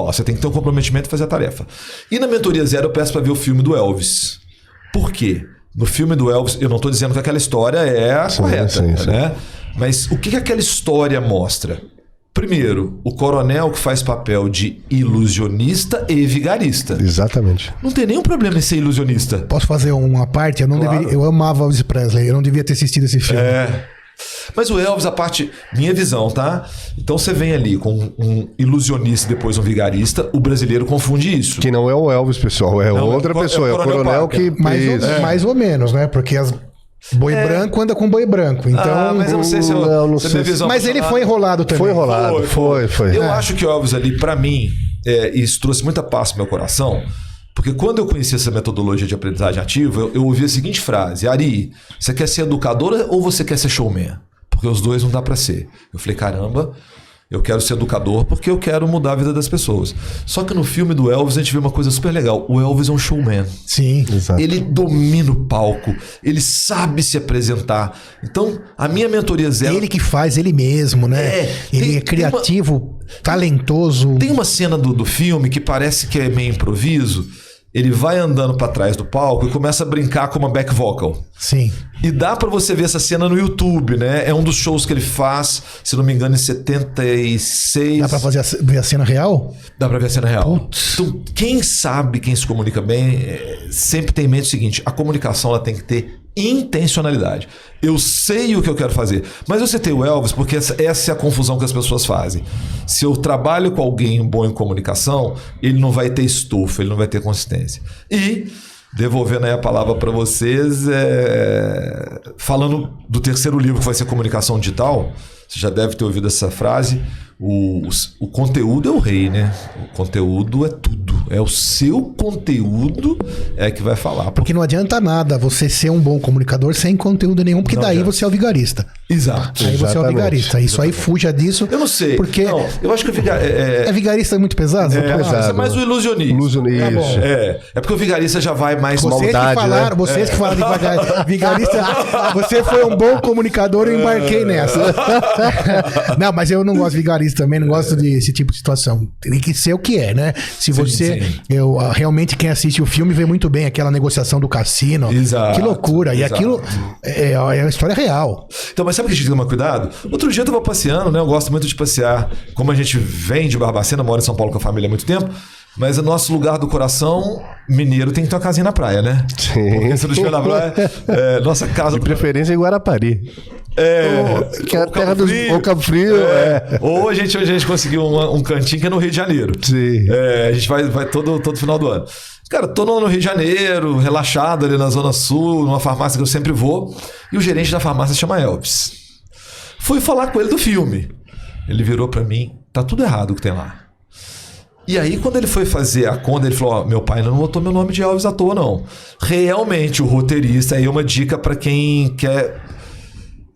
você tem que ter um comprometimento e fazer a tarefa. E na mentoria zero eu peço para ver o filme do Elvis. Por quê? No filme do Elvis, eu não estou dizendo que aquela história é a correta, né? Mas o que aquela história mostra? Primeiro, o coronel que faz papel de ilusionista e vigarista. Exatamente. Não tem nenhum problema em ser ilusionista. Posso fazer uma parte? Eu amava Elvis Presley, eu não devia ter assistido esse filme. Mas o Elvis, minha visão, tá? Então você vem ali com um ilusionista e depois um vigarista, o brasileiro confunde isso. Que não é o Elvis, pessoal, outra pessoa, é o coronel que... Mais ou menos, né? Porque Boi branco anda com boi branco. Então, mas eu não sei se eu. não se a sei minha se- visão mas ele personal- foi enrolado também. Foi enrolado, foi. Eu acho que o Elvis ali, pra mim, isso trouxe muita paz pro meu coração. Porque quando eu conheci essa metodologia de aprendizagem ativa, eu ouvi a seguinte frase: Ari, você quer ser educadora ou você quer ser showman? Porque os dois não dá pra ser. Eu falei, caramba, eu quero ser educador porque eu quero mudar a vida das pessoas. Só que no filme do Elvis a gente vê uma coisa super legal. O Elvis é um showman. Sim. Exato. Ele domina o palco, ele sabe se apresentar. Então, a minha mentoria zero... Ele que faz ele mesmo, né? Ele tem- é criativo, talentoso. Tem uma cena do filme que parece que é meio improviso. Ele vai andando pra trás do palco e começa a brincar com uma back vocal. Sim. E dá pra você ver essa cena no YouTube, né? É um dos shows que ele faz, se não me engano, em 76. Dá pra ver a cena real? Dá pra ver a cena real. Então, quem sabe, quem se comunica bem, sempre tem em mente o seguinte: a comunicação ela tem que ter intencionalidade. Eu sei o que eu quero fazer, mas eu citei o Elvis porque essa é a confusão que as pessoas fazem. Se eu trabalho com alguém bom em comunicação, ele não vai ter estofo, ele não vai ter consistência. E, devolvendo aí a palavra para vocês, falando do terceiro livro que vai ser Comunicação Digital, você já deve ter ouvido essa frase. O conteúdo é o rei, né? O conteúdo é tudo. É o seu conteúdo que vai falar. Porque não adianta nada você ser um bom comunicador sem conteúdo nenhum, porque Não daí adianta. você é o vigarista. Exato. Aí você é o Exatamente. vigarista. Isso aí fuja disso. Eu não sei. Porque Não, eu acho que é vigarista muito pesado? Você fala? isso é mais o ilusionista. Ilusionista. Tá bom. É porque o vigarista já vai mais Vocês maldade, que falaram de vigarista, você foi um bom comunicador, eu embarquei nessa. Não, mas eu não gosto de vigarista também, não gosto desse tipo de situação. Tem que ser o que é, né? Se você. sim. Realmente, quem assiste o filme vê muito bem aquela negociação do cassino. Exato, Que loucura. E exato. aquilo é a história real. Então, mas sabe o que a gente tem que tomar cuidado? Outro dia eu tava passeando, né? Eu gosto muito de passear. Como a gente vem de Barbacena, mora em São Paulo com a família há muito tempo. Mas o nosso lugar do coração mineiro tem que ter uma casinha na praia, né? Sim. Porque se não estiver na praia, nossa casa... De preferência em Guarapari. Que é a ou terra Cabo dos... Frio. Ou Cabo Frio, Ou hoje a gente conseguiu um cantinho que é no Rio de Janeiro. Sim. A gente vai todo final do ano. Cara, tô no Rio de Janeiro, relaxado ali na Zona Sul, numa farmácia que eu sempre vou. E o gerente da farmácia chama Elvis. Fui falar com ele do filme. Ele virou pra mim, tá tudo errado o que tem lá. E aí, quando ele foi fazer a conta, ele falou: ó, meu pai não botou meu nome de Elvis à toa, não. Realmente, o roteirista, aí é uma dica pra quem quer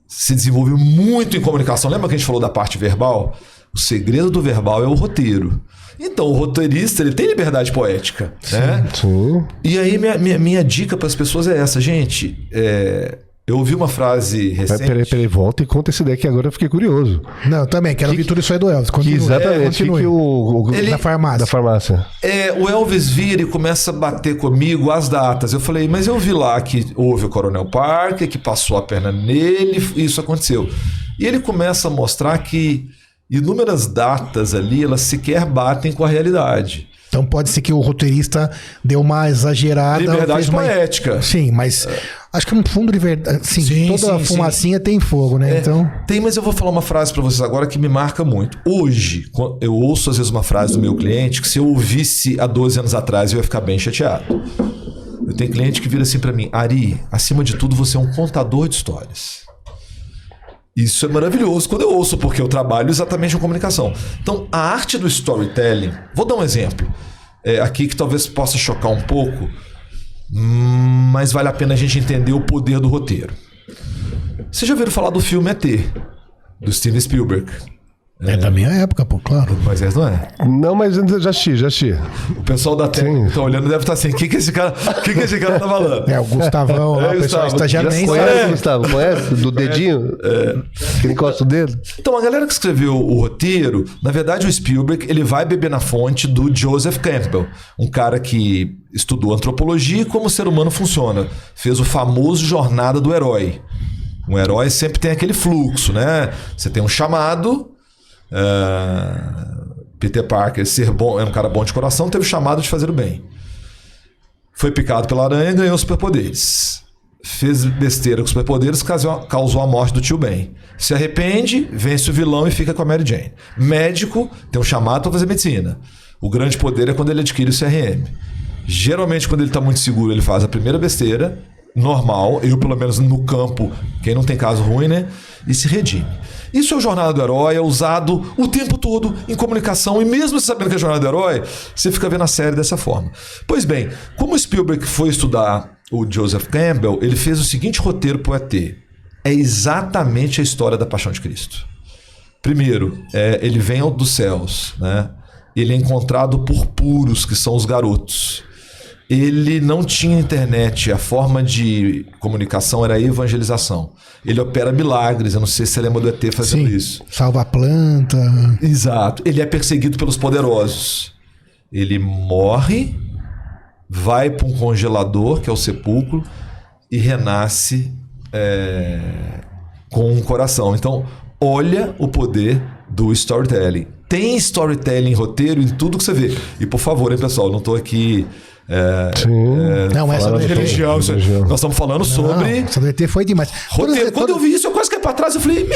se desenvolver muito em comunicação. Lembra que a gente falou da parte verbal? O segredo do verbal é o roteiro. Então, o roteirista, ele tem liberdade poética, né? Sim. E aí, minha dica para as pessoas é essa, gente. Eu ouvi uma frase recente. Peraí, volta e conta essa ideia que agora eu fiquei curioso. Não, também, quero ouvir tudo isso aí do Elvis. Que Continue. exatamente, Continue. que o Ele- Da farmácia. da farmácia. O Elvis vira e começa a bater comigo as datas. Eu falei, mas eu vi lá que houve o Coronel Parker, que passou a perna nele, e isso aconteceu. E ele começa a mostrar que inúmeras datas ali, elas sequer batem com a realidade. Então pode ser que o roteirista deu uma exagerada. Liberdade fez uma... poética. Sim, mas acho que um fundo de verdade. Sim, Sim, toda sim, fumacinha tem fogo, né? Então. Tem, mas eu vou falar uma frase pra vocês agora que me marca muito. Hoje, eu ouço às vezes uma frase do meu cliente que se eu ouvisse há 12 anos atrás eu ia ficar bem chateado. Eu tenho cliente que vira assim pra mim: Ari, acima de tudo você é um contador de histórias. Isso é maravilhoso quando eu ouço, porque eu trabalho exatamente com comunicação. Então, a arte do storytelling... Vou dar um exemplo aqui que talvez possa chocar um pouco, mas vale a pena a gente entender o poder do roteiro. Vocês já ouviram falar do filme ET, do Steven Spielberg? É da minha época, pô, claro. Mas não é. Não, mas já assisti. O pessoal da técnica que tá olhando deve estar assim: o que esse cara tá falando? É, o Gustavão lá, o pessoal Gustavo, estagiário nem conhece, sabe. Conhece, Gustavo? Conhece? Do dedinho? Que ele encosta o dedo? Então, a galera que escreveu o roteiro, na verdade, o Spielberg, ele vai beber na fonte do Joseph Campbell, um cara que estudou antropologia e como o ser humano funciona. Fez o famoso Jornada do Herói. Um herói sempre tem aquele fluxo, né? Você tem um chamado. Peter Parker, ser bom, é um cara bom de coração, teve o chamado de fazer o bem. Foi picado pela aranha e ganhou superpoderes. Fez besteira com superpoderes, causou a morte do tio Ben. Se arrepende, vence o vilão e fica com a Mary Jane. Médico tem um chamado para fazer medicina. O grande poder é quando ele adquire o CRM. Geralmente, quando ele está muito seguro, ele faz a primeira besteira normal, eu pelo menos no campo, quem não tem caso ruim, né? E se redime. Isso é o Jornada do Herói, é usado o tempo todo em comunicação, e mesmo você sabendo que é Jornada do Herói, você fica vendo a série dessa forma. Pois bem, como o Spielberg foi estudar o Joseph Campbell, ele fez o seguinte roteiro pro ET. É exatamente a história da Paixão de Cristo. Primeiro, ele vem dos céus, né? Ele é encontrado por puros, que são os garotos. Ele não tinha internet, a forma de comunicação era a evangelização. Ele opera milagres, eu não sei se você lembra do ET fazendo isso. Salva a planta. Exato. Ele é perseguido pelos poderosos. Ele morre, vai para um congelador, que é o sepulcro, e renasce com um coração. Então, olha o poder do storytelling. Tem storytelling, roteiro em tudo que você vê. E por favor, hein, pessoal, eu não estou aqui... não, essa de religião. Nós estamos falando sobre... Essa do ET foi demais. Roteiro. Quando eu vi isso, eu quase caí para trás. Eu falei,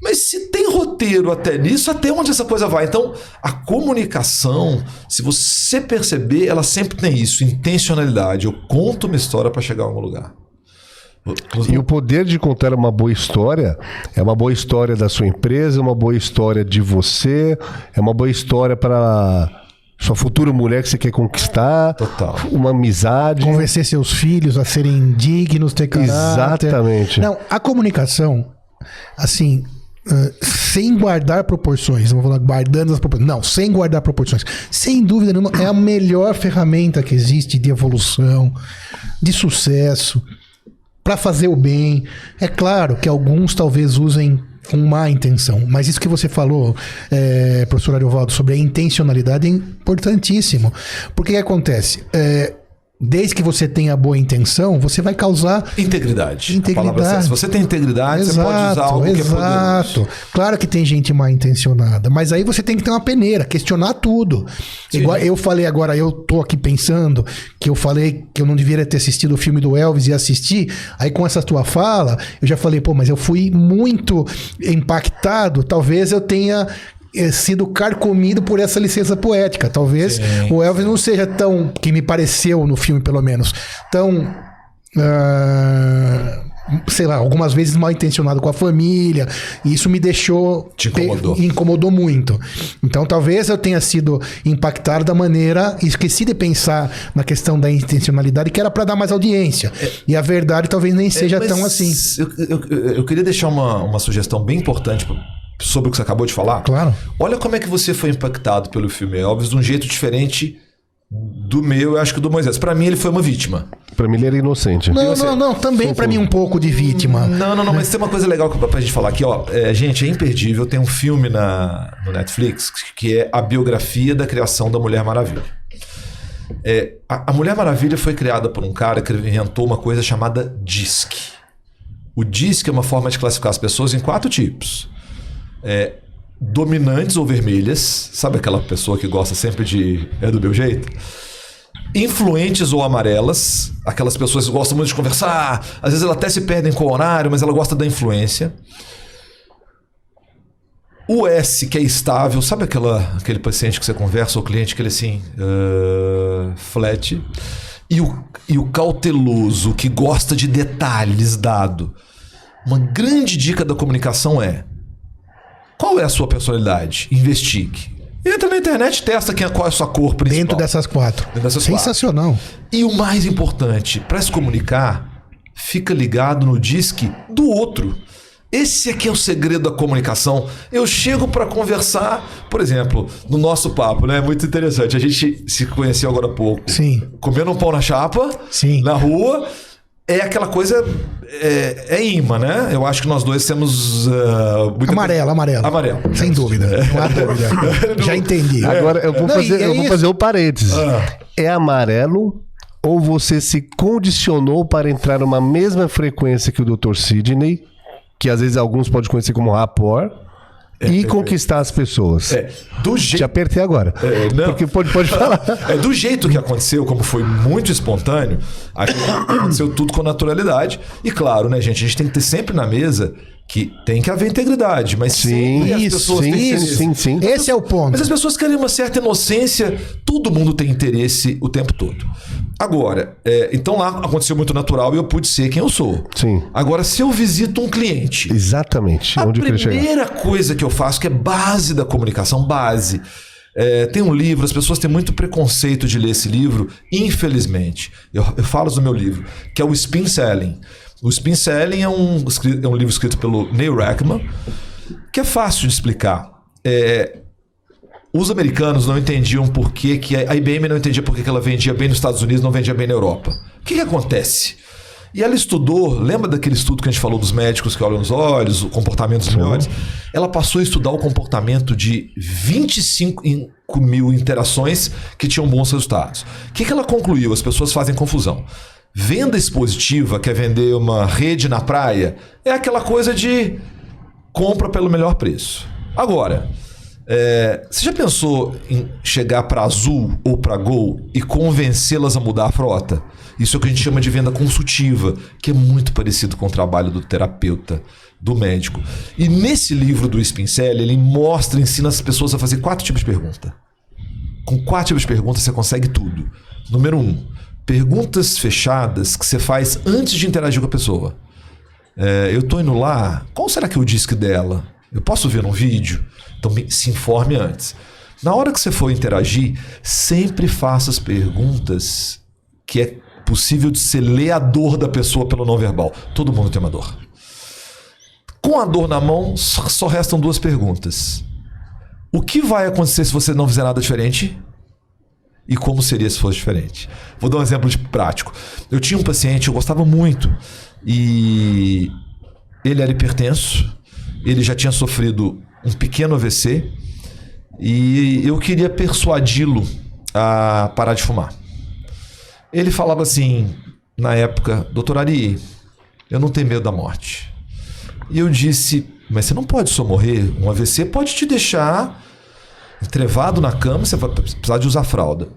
mas se tem roteiro até nisso, até onde essa coisa vai? Então, a comunicação, se você perceber, ela sempre tem isso, intencionalidade. Eu conto uma história para chegar a algum lugar. E o poder de contar uma boa história é uma boa história da sua empresa, uma boa história de você, é uma boa história para sua futura mulher que você quer conquistar. Total. Uma amizade. Convencer seus filhos a serem dignos, ter caráter. Exatamente. Não, a comunicação, assim, sem guardar proporções, não vou falar guardando as proporções, não, sem guardar proporções, sem dúvida nenhuma, é a melhor ferramenta que existe de evolução, de sucesso, para fazer o bem. É claro que alguns talvez usem com má intenção, mas isso que você falou, professor Ariovaldo, sobre a intencionalidade é importantíssimo. Porque o que acontece? Desde que você tenha boa intenção, você vai causar... Integridade. A palavra é, se você tem integridade, você pode usar algo que é poderoso. Claro que tem gente mal intencionada, mas aí você tem que ter uma peneira, questionar tudo. Sim. Igual eu falei agora, eu tô aqui pensando que eu falei que eu não deveria ter assistido o filme do Elvis e assistir. Aí com essa tua fala, eu já falei, mas eu fui muito impactado, talvez eu tenha... sido carcomido por essa licença poética. Talvez o Elvis não seja tão, que me pareceu no filme pelo menos, tão sei lá, algumas vezes mal intencionado com a família, e isso me deixou... Te incomodou. Incomodou muito. Então talvez eu tenha sido impactado da maneira, esqueci de pensar na questão da intencionalidade, que era para dar mais audiência, e a verdade talvez nem seja tão assim. Eu queria deixar uma sugestão bem importante sobre o que você acabou de falar. Claro. Olha como é que você foi impactado pelo filme Elvis de um jeito diferente do meu, eu acho que do Moisés. Pra mim, ele foi uma vítima. Pra mim, ele era inocente. Não. Também pra mim um pouco de vítima. Não, mas tem uma coisa legal pra gente falar aqui, ó. Gente, é imperdível. Tem um filme no Netflix que é a biografia da criação da Mulher Maravilha. A Mulher Maravilha foi criada por um cara que inventou uma coisa chamada DISC. O DISC é uma forma de classificar as pessoas em 4 tipos. Dominantes ou vermelhas, sabe aquela pessoa que gosta sempre de do meu jeito? Influentes ou amarelas, aquelas pessoas que gostam muito de conversar, às vezes elas até se perdem com o horário, mas ela gosta da influência. O S, que é estável, sabe aquele paciente que você conversa, ou cliente que ele assim, flat. E o cauteloso, que gosta de detalhes dado. Uma grande dica da comunicação qual é a sua personalidade? Investigue. Entra na internet, testa qual é a sua cor principal. Dentro dessas 4. Sensacional. E o mais importante, para se comunicar, fica ligado no disque do outro. Esse aqui é o segredo da comunicação. Eu chego para conversar, por exemplo, no nosso papo, né? Muito interessante. A gente se conheceu agora há pouco. Sim. Comendo um pão na chapa. Sim. Na rua. É aquela coisa... imã, né? Eu acho que nós dois temos... Amarelo. Sem dúvida. Não há dúvida. Já entendi. Agora eu vou fazer o parênteses. É amarelo ou você se condicionou para entrar numa mesma frequência que o Dr. Sidney, que às vezes alguns podem conhecer como rapport, e conquistar as pessoas? Te apertei agora. Porque pode falar. Do jeito que aconteceu, como foi muito espontâneo, aconteceu tudo com naturalidade. E claro, né, gente? A gente tem que ter sempre na mesa que tem que haver integridade, mas sim, as pessoas têm sim. Esse é o ponto. Mas as pessoas querem uma certa inocência. Todo mundo tem interesse o tempo todo. Agora, então lá aconteceu muito natural e eu pude ser quem eu sou. Sim. Agora, se eu visito um cliente... Exatamente. A Onde eu queria chegar. primeira coisa que eu faço, que é base da comunicação, base... tem um livro, as pessoas têm muito preconceito de ler esse livro, infelizmente. Eu falo no meu livro, que é o Spin Selling. O Spin Selling é um livro escrito pelo Neil Rackman, que é fácil de explicar. Os americanos não entendiam por que a IBM não entendia por que ela vendia bem nos Estados Unidos e não vendia bem na Europa. O que acontece? E ela estudou, lembra daquele estudo que a gente falou dos médicos que olham nos olhos, o comportamento dos melhores? Ela passou a estudar o comportamento de 25 mil interações que tinham bons resultados. O que ela concluiu? As pessoas fazem confusão. Venda expositiva, que é vender uma rede na praia, é aquela coisa de compra pelo melhor preço. Agora, você já pensou em chegar para Azul ou para Gol e convencê-las a mudar a frota? Isso é o que a gente chama de venda consultiva, que é muito parecido com o trabalho do terapeuta, do médico. E nesse livro do Spin Selling, ele ensina as pessoas a fazer 4 tipos de pergunta. Com 4 tipos de perguntas você consegue tudo. Número 1, perguntas fechadas que você faz antes de interagir com a pessoa. Eu estou indo lá, qual será que é o disque dela? Eu posso ver um vídeo? Então se informe antes. Na hora que você for interagir, sempre faça as perguntas que é possível de você ler a dor da pessoa pelo não verbal. Todo mundo tem uma dor. Com a dor na mão, só restam 2 perguntas. O que vai acontecer se você não fizer nada diferente? E como seria se fosse diferente? Vou dar um exemplo prático. Eu tinha um paciente, eu gostava muito, e ele era hipertenso, ele já tinha sofrido um pequeno AVC e eu queria persuadi-lo a parar de fumar. Ele falava assim, na época, doutor Ari, eu não tenho medo da morte. E eu disse, mas você não pode só morrer, um AVC pode te deixar entrevado na cama, você vai precisar de usar fralda.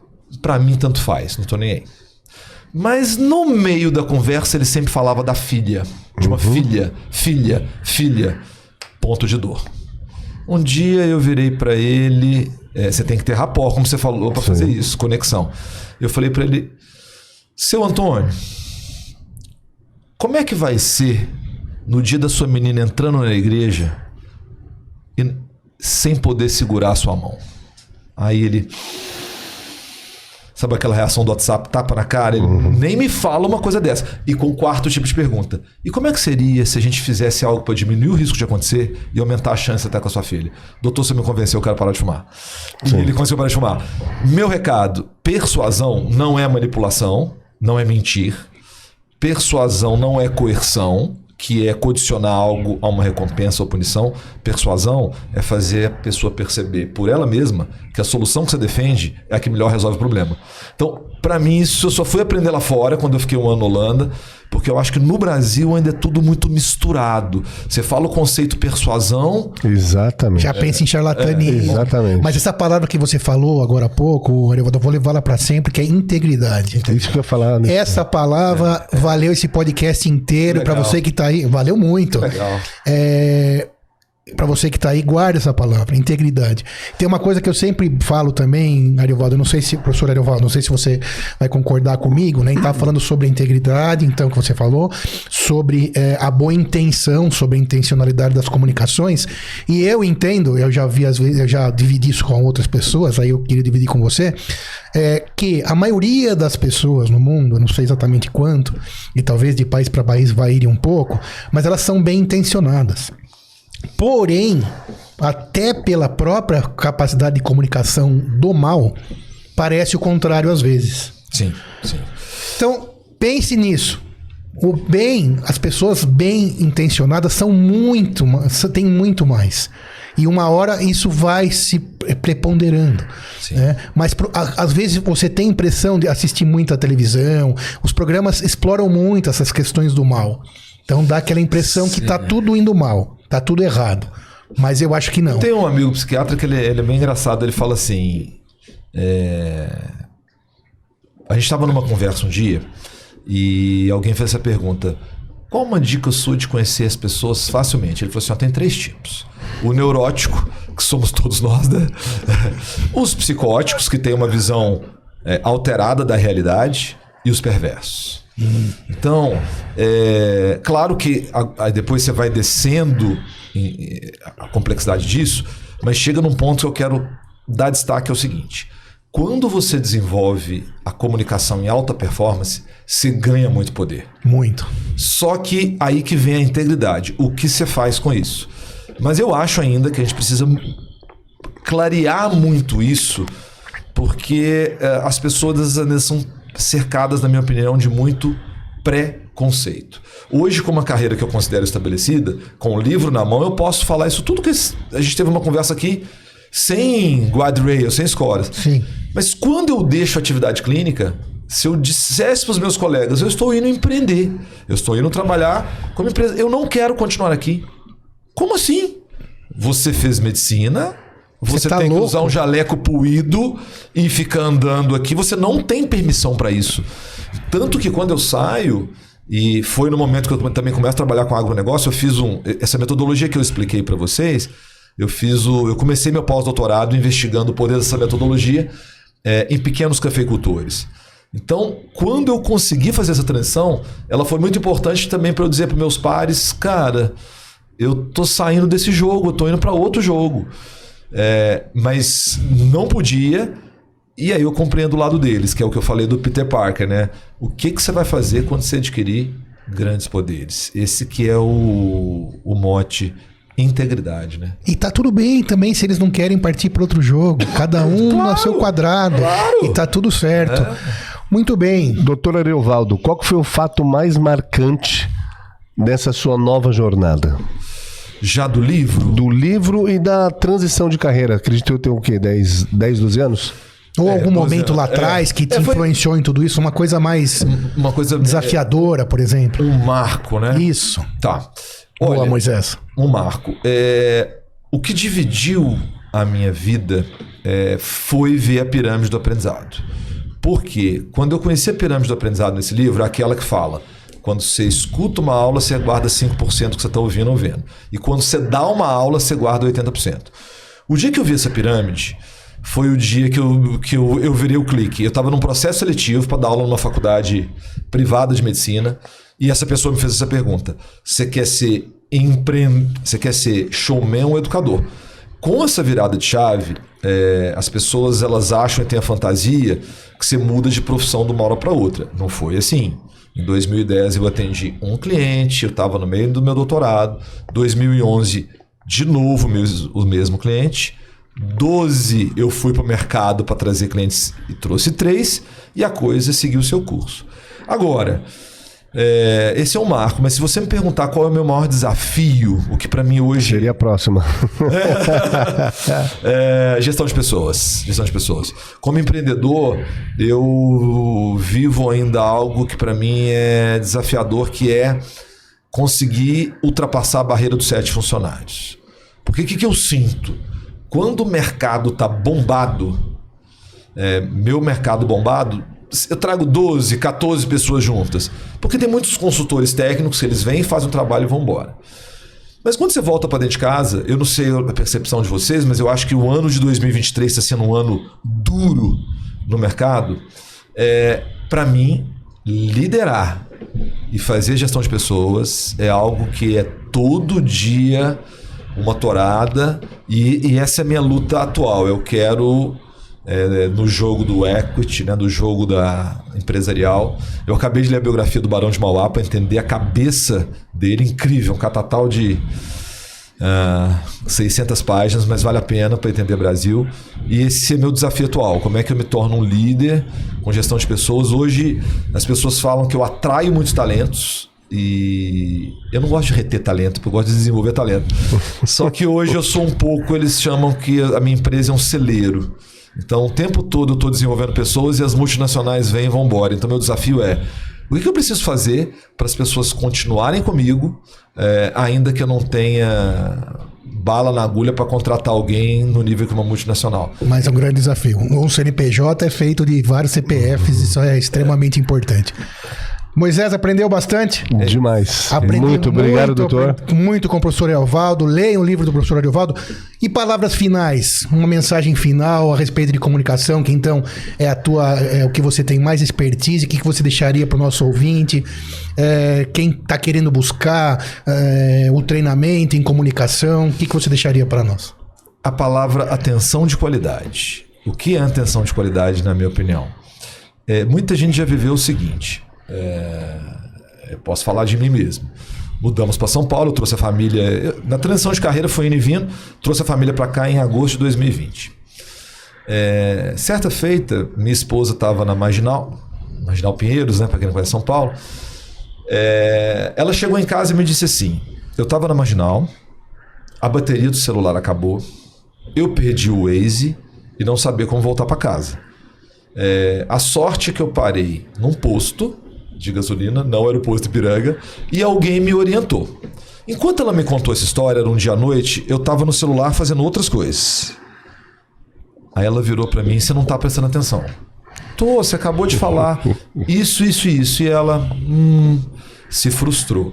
Para mim, tanto faz, não tô nem aí. Mas no meio da conversa ele sempre falava da filha, de uma filha, ponto de dor. Um dia eu virei para ele, você tem que ter rapport, como você falou, para fazer isso, conexão. Eu falei para ele, seu Antônio, como é que vai ser no dia da sua menina entrando na igreja e sem poder segurar a sua mão? Aí ele... Sabe aquela reação do WhatsApp, tapa na cara? Ele nem me fala uma coisa dessa. E com o 4º tipo de pergunta. E como é que seria se a gente fizesse algo para diminuir o risco de acontecer e aumentar a chance até com a sua filha? Doutor, você me convenceu, eu quero parar de fumar. E ele conseguiu parar de fumar. Meu recado, persuasão não é manipulação, não é mentir. Persuasão não é coerção, que é condicionar algo a uma recompensa ou punição. Persuasão é fazer a pessoa perceber por ela mesma que a solução que você defende é a que melhor resolve o problema. Então, para mim, isso eu só fui aprender lá fora quando eu fiquei um ano na Holanda, porque eu acho que no Brasil ainda é tudo muito misturado. Você fala o conceito persuasão... Exatamente. Já pensa em charlatanismo. Exatamente. Mas essa palavra que você falou agora há pouco, eu vou levá-la para sempre, que é integridade. É isso que eu ia falar. Né? Essa palavra valeu esse podcast inteiro para você que tá aí. Valeu muito. Legal. Para você que tá aí, guarda essa palavra, integridade. Tem uma coisa que eu sempre falo também, Ariovaldo, eu não sei se, professor Ariovaldo, não sei se você vai concordar comigo, né? Tá falando sobre a integridade, então, que você falou, sobre a boa intenção, sobre a intencionalidade das comunicações. E eu entendo, eu já vi às vezes, eu já dividi isso com outras pessoas, aí eu queria dividir com você, que a maioria das pessoas no mundo, eu não sei exatamente quanto, e talvez de país para país varie um pouco, mas elas são bem intencionadas. Porém, até pela própria capacidade de comunicação do mal, parece o contrário às vezes. Sim. Então, pense nisso. O bem, as pessoas bem intencionadas têm muito mais. E uma hora isso vai se preponderando. Né? Mas às vezes você tem a impressão de assistir muita televisão, os programas exploram muito essas questões do mal. Então dá aquela impressão que tá tudo indo mal. Tá tudo errado. Mas eu acho que não. Tem um amigo psiquiatra que ele é bem engraçado. Ele fala assim... A gente estava numa conversa um dia e alguém fez essa pergunta. Qual uma dica sua de conhecer as pessoas facilmente? Ele falou assim, tem 3 tipos. O neurótico, que somos todos nós, né? Os psicóticos, que têm uma visão alterada da realidade. e os perversos. Então, claro que aí depois você vai descendo a complexidade disso, mas chega num ponto que eu quero dar destaque, é o seguinte: quando você desenvolve a comunicação em alta performance, você ganha muito poder. Muito. Só que aí que vem a integridade. O que você faz com isso? Mas eu acho ainda que a gente precisa clarear muito isso, porque as pessoas ainda são cercadas, na minha opinião, de muito preconceito. Hoje, com uma carreira que eu considero estabelecida, com o livro na mão, eu posso falar isso tudo que a gente teve uma conversa aqui sem guardrail, sem escolas. Sim. Mas quando eu deixo a atividade clínica, se eu dissesse para os meus colegas, eu estou indo empreender, eu estou indo trabalhar como empresa, eu não quero continuar aqui. Como assim? Você fez medicina, você tá tem louco? que usar um jaleco puído e ficar andando aqui, você não tem permissão para isso. Tanto que quando eu saio, e foi no momento que eu também começo a trabalhar com agronegócio, eu fiz essa metodologia que eu expliquei para vocês, eu comecei meu pós-doutorado investigando o poder dessa metodologia em pequenos cafeicultores. Então, quando eu consegui fazer essa transição, ela foi muito importante também para eu dizer para meus pares, cara, eu tô saindo desse jogo, eu tô indo para outro jogo. Mas não podia, e aí eu compreendo o lado deles, que é o que eu falei do Peter Parker, né? O que você vai fazer quando você adquirir grandes poderes? Esse que é o mote. Integridade, né? E tá tudo bem também se eles não querem partir para outro jogo. Cada um no seu quadrado. Claro. E tá tudo certo. Muito bem. Doutor Ariovaldo, qual que foi o fato mais marcante dessa sua nova jornada? Já do livro? Do livro e da transição de carreira. Acredito que eu tenho o quê? 10, 12 anos? Ou algum momento lá atrás que te influenciou em tudo isso? Uma coisa mais desafiadora, por exemplo? Um marco, né? Isso. Tá. Olha, Olha, Moisés. Um marco. O que dividiu a minha vida foi ver a pirâmide do aprendizado. Por quê? Quando eu conheci a pirâmide do aprendizado nesse livro, é aquela que fala: quando você escuta uma aula, você guarda 5% que você está ouvindo ou vendo. E quando você dá uma aula, você guarda 80%. O dia que eu vi essa pirâmide foi o dia que eu virei o clique. Eu estava num processo seletivo para dar aula numa faculdade privada de medicina. E essa pessoa me fez essa pergunta: você quer ser showman ou educador? Com essa virada de chave, as pessoas elas acham e têm a fantasia que você muda de profissão de uma hora para outra. Não foi assim. Em 2010 eu atendi um cliente, eu estava no meio do meu doutorado. 2011, de novo o mesmo cliente. 12 eu fui para o mercado para trazer clientes e trouxe 3, e a coisa seguiu o seu curso. Agora, esse é um marco, mas se você me perguntar qual é o meu maior desafio, o que para mim hoje... Seria a próxima. Gestão de pessoas. Como empreendedor, eu vivo ainda algo que para mim é desafiador, que é conseguir ultrapassar a barreira dos 7 funcionários. Porque o que eu sinto? Quando o mercado está bombado, meu mercado bombado, eu trago 12, 14 pessoas juntas. Porque tem muitos consultores técnicos que eles vêm, fazem um trabalho e vão embora. Mas quando você volta para dentro de casa, eu não sei a percepção de vocês, mas eu acho que o ano de 2023 está sendo um ano duro no mercado. Para mim, liderar e fazer gestão de pessoas é algo que é todo dia uma torada, e essa é a minha luta atual. Eu quero, no jogo do equity, né, do jogo da empresarial, eu acabei de ler a biografia do Barão de Mauá para entender a cabeça dele, incrível, um catatal de 600 páginas, mas vale a pena para entender o Brasil. E esse é meu desafio atual: como é que eu me torno um líder com gestão de pessoas? Hoje as pessoas falam que eu atraio muitos talentos, e eu não gosto de reter talento, porque eu gosto de desenvolver talento. Só que hoje eu sou um pouco, eles chamam que a minha empresa é um celeiro. Então o tempo todo eu estou desenvolvendo pessoas e as multinacionais vêm e vão embora. Então meu desafio é: o que eu preciso fazer para as pessoas continuarem comigo, ainda que eu não tenha bala na agulha para contratar alguém no nível que uma multinacional? Mas é um grande desafio. Um CNPJ é feito de vários CPFs, isso é extremamente importante. Moisés, aprendeu bastante? Demais. Aprendi Muito obrigado, doutor. Muito com o professor Ariovaldo. Leiam o livro do professor Ariovaldo. E palavras finais, uma mensagem final a respeito de comunicação, que então é o que você tem mais expertise, o que você deixaria para o nosso ouvinte, quem está querendo buscar o treinamento em comunicação, o que você deixaria para nós? A palavra atenção de qualidade. O que é atenção de qualidade, na minha opinião? Muita gente já viveu o seguinte... eu posso falar de mim mesmo. Mudamos para São Paulo, eu trouxe a família. Na transição de carreira foi indo e vindo, trouxe a família para cá em agosto de 2020. Certa feita, minha esposa estava na Marginal Pinheiros, né, para quem não conhece São Paulo. Ela chegou em casa e me disse assim: eu estava na Marginal, a bateria do celular acabou, eu perdi o Waze e não sabia como voltar para casa. A sorte é que eu parei num posto de gasolina, não era o posto Ipiranga, e alguém me orientou. Enquanto ela me contou essa história, era um dia à noite, eu estava no celular fazendo outras coisas. Aí ela virou para mim: você não está prestando atenção. Tô, você acabou de falar isso, isso e isso. E ela se frustrou.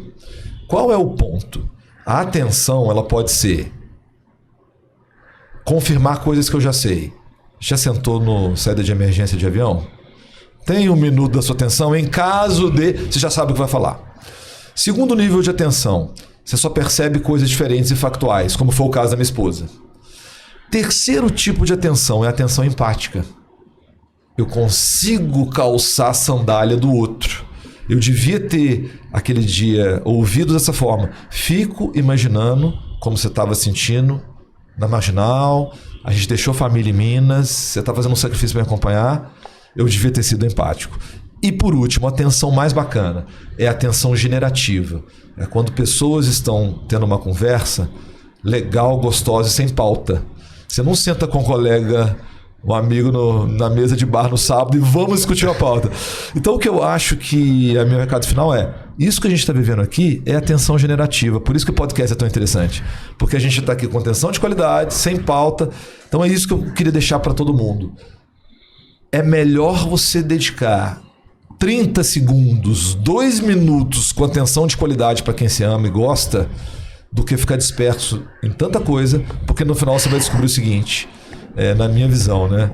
Qual é o ponto? A atenção, ela pode ser confirmar coisas que eu já sei. Já sentou no saída de emergência de avião? Tem 1 minuto da sua atenção, em caso de... Você já sabe o que vai falar. Segundo nível de atenção, você só percebe coisas diferentes e factuais, como foi o caso da minha esposa. Terceiro tipo de atenção é a atenção empática. Eu consigo calçar a sandália do outro. Eu devia ter, aquele dia, ouvido dessa forma. Fico imaginando como você estava sentindo na Marginal, a gente deixou a família em Minas, você está fazendo um sacrifício para me acompanhar. Eu devia ter sido empático. E por último, a atenção mais bacana é a atenção generativa. É quando pessoas estão tendo uma conversa legal, gostosa e sem pauta. Você não senta com um colega, um amigo na mesa de bar no sábado e vamos discutir a pauta. Então o que eu acho que meu recado final isso que a gente está vivendo aqui é atenção generativa. Por isso que o podcast é tão interessante. Porque a gente está aqui com atenção de qualidade, sem pauta. Então é isso que eu queria deixar para todo mundo. É melhor você dedicar 30 segundos, 2 minutos com atenção de qualidade para quem se ama e gosta, do que ficar disperso em tanta coisa, porque no final você vai descobrir o seguinte, na minha visão, né?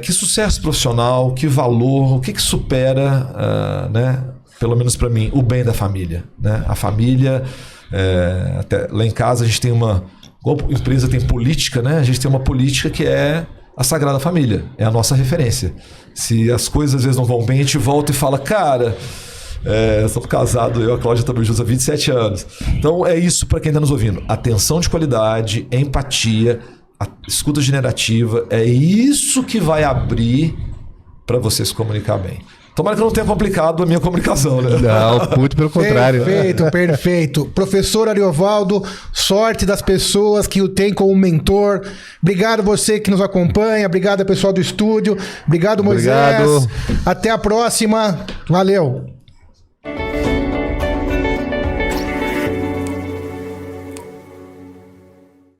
Que sucesso profissional, que valor, o que supera, né? Pelo menos para mim, o bem da família, né? A família, até lá em casa a gente tem igual a empresa tem política, né? A gente tem uma política que é a Sagrada Família, é a nossa referência. Se as coisas às vezes não vão bem, a gente volta e fala, cara, somos casados, eu e a Cláudia estamos juntos há 27 anos. Então é isso para quem está nos ouvindo. Atenção de qualidade, empatia, a escuta generativa, é isso que vai abrir para você se comunicar bem. Tomara que eu não tenha complicado a minha comunicação, né? Não, muito pelo contrário. Perfeito. Professor Ariovaldo, sorte das pessoas que o tem como mentor. Obrigado você que nos acompanha, obrigado pessoal do estúdio, obrigado Moisés. Até a próxima, valeu.